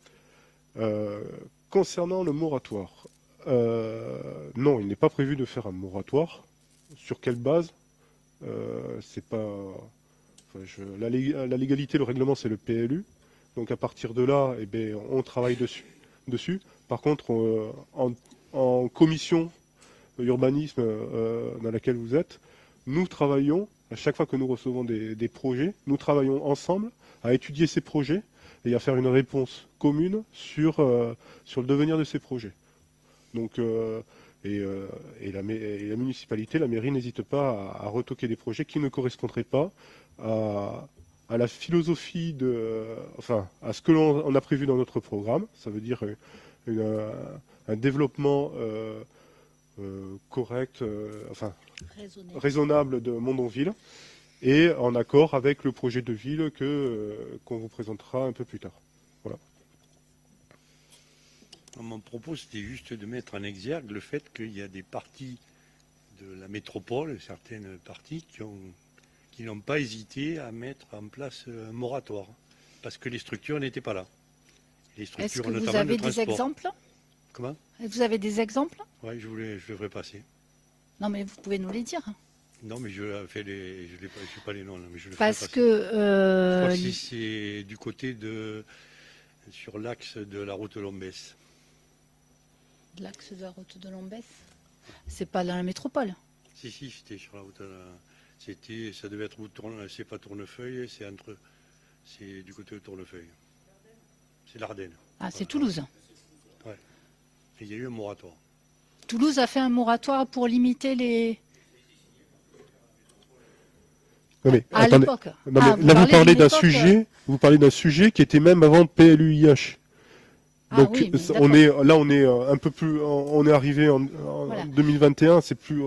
Concernant le moratoire, non, il n'est pas prévu de faire un moratoire. Sur quelle base? C'est pas. Enfin, la légalité, le règlement, c'est le PLU. Donc à partir de là, eh bien, on travaille dessus. Par contre, en commission urbanisme dans laquelle vous êtes, nous travaillons, à chaque fois que nous recevons des projets, nous travaillons ensemble à étudier ces projets et à faire une réponse commune sur le devenir de ces projets. Donc, la municipalité, la mairie n'hésite pas à retoquer des projets qui ne correspondraient pas à la philosophie à ce que l'on a prévu dans notre programme. Ça veut dire un développement correct, raisonnable de Mondonville, et en accord avec le projet de ville qu'on vous présentera un peu plus tard. Voilà. Mon propos, c'était juste de mettre en exergue le fait qu'il y a des parties de la métropole, certaines parties, qui n'ont pas hésité à mettre en place un moratoire, parce que les structures n'étaient pas là. Est-ce que vous avez des exemples? Comment? Vous avez des exemples? Oui, je devrais passer. Non, mais vous pouvez nous les dire. Non, mais je ne sais pas les noms. Là, mais je le Parce ferai que... je crois que c'est du côté sur l'axe de la route de Lombès. L'axe de la route de Lombès? C'est pas dans la métropole? Si, c'était sur la route de la... Ça devait être c'est pas Tournefeuille, c'est du côté de Tournefeuille. C'est l'Ardenne. Ah, c'est Toulouse. Ouais. Et il y a eu un moratoire. Toulouse a fait un moratoire pour limiter les... Non, mais, à attendez. l'époque. Non, mais là, vous parlez d'un sujet qui était même avant PLUIH. Donc, oui, on est un peu plus, on est arrivé en Voilà. 2021, c'est plus.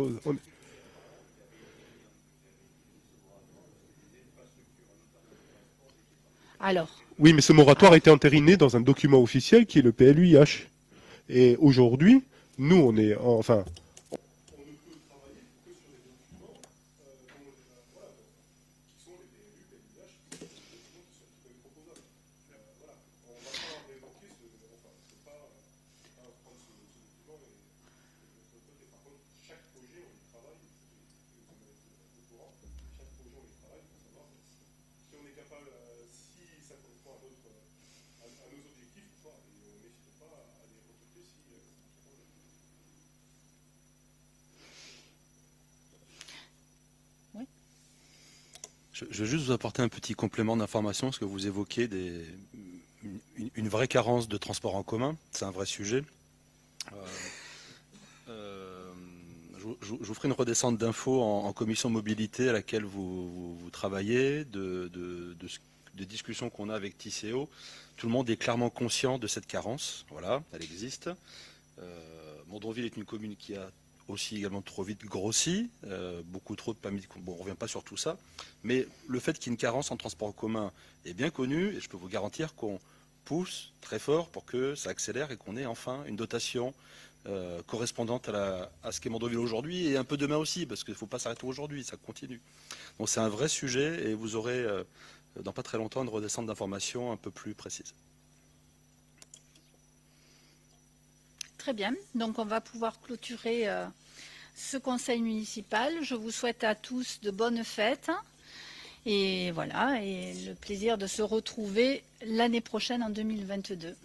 Alors. Oui, mais ce moratoire a été entériné dans un document officiel qui est le PLUIH. Et aujourd'hui, nous, on est, enfin. Je vais juste vous apporter un petit complément d'information, parce que vous évoquez une vraie carence de transport en commun. C'est un vrai sujet. Je vous ferai une redescente d'infos en commission mobilité à laquelle vous travaillez, de discussions qu'on a avec TCO. Tout le monde est clairement conscient de cette carence. Voilà, elle existe. Mondonville est une commune qui a aussi également trop vite grossi, beaucoup trop de permis. Bon, on ne revient pas sur tout ça, mais le fait qu'il y ait une carence en transport en commun est bien connu, et je peux vous garantir qu'on pousse très fort pour que ça accélère et qu'on ait enfin une dotation correspondante à ce qu'est Mondonville aujourd'hui, et un peu demain aussi, parce qu'il ne faut pas s'arrêter aujourd'hui, ça continue. Donc c'est un vrai sujet, et vous aurez dans pas très longtemps une redescente d'informations un peu plus précise. Très bien, donc on va pouvoir clôturer ce conseil municipal. Je vous souhaite à tous de bonnes fêtes Et voilà, et le plaisir de se retrouver l'année prochaine en 2022.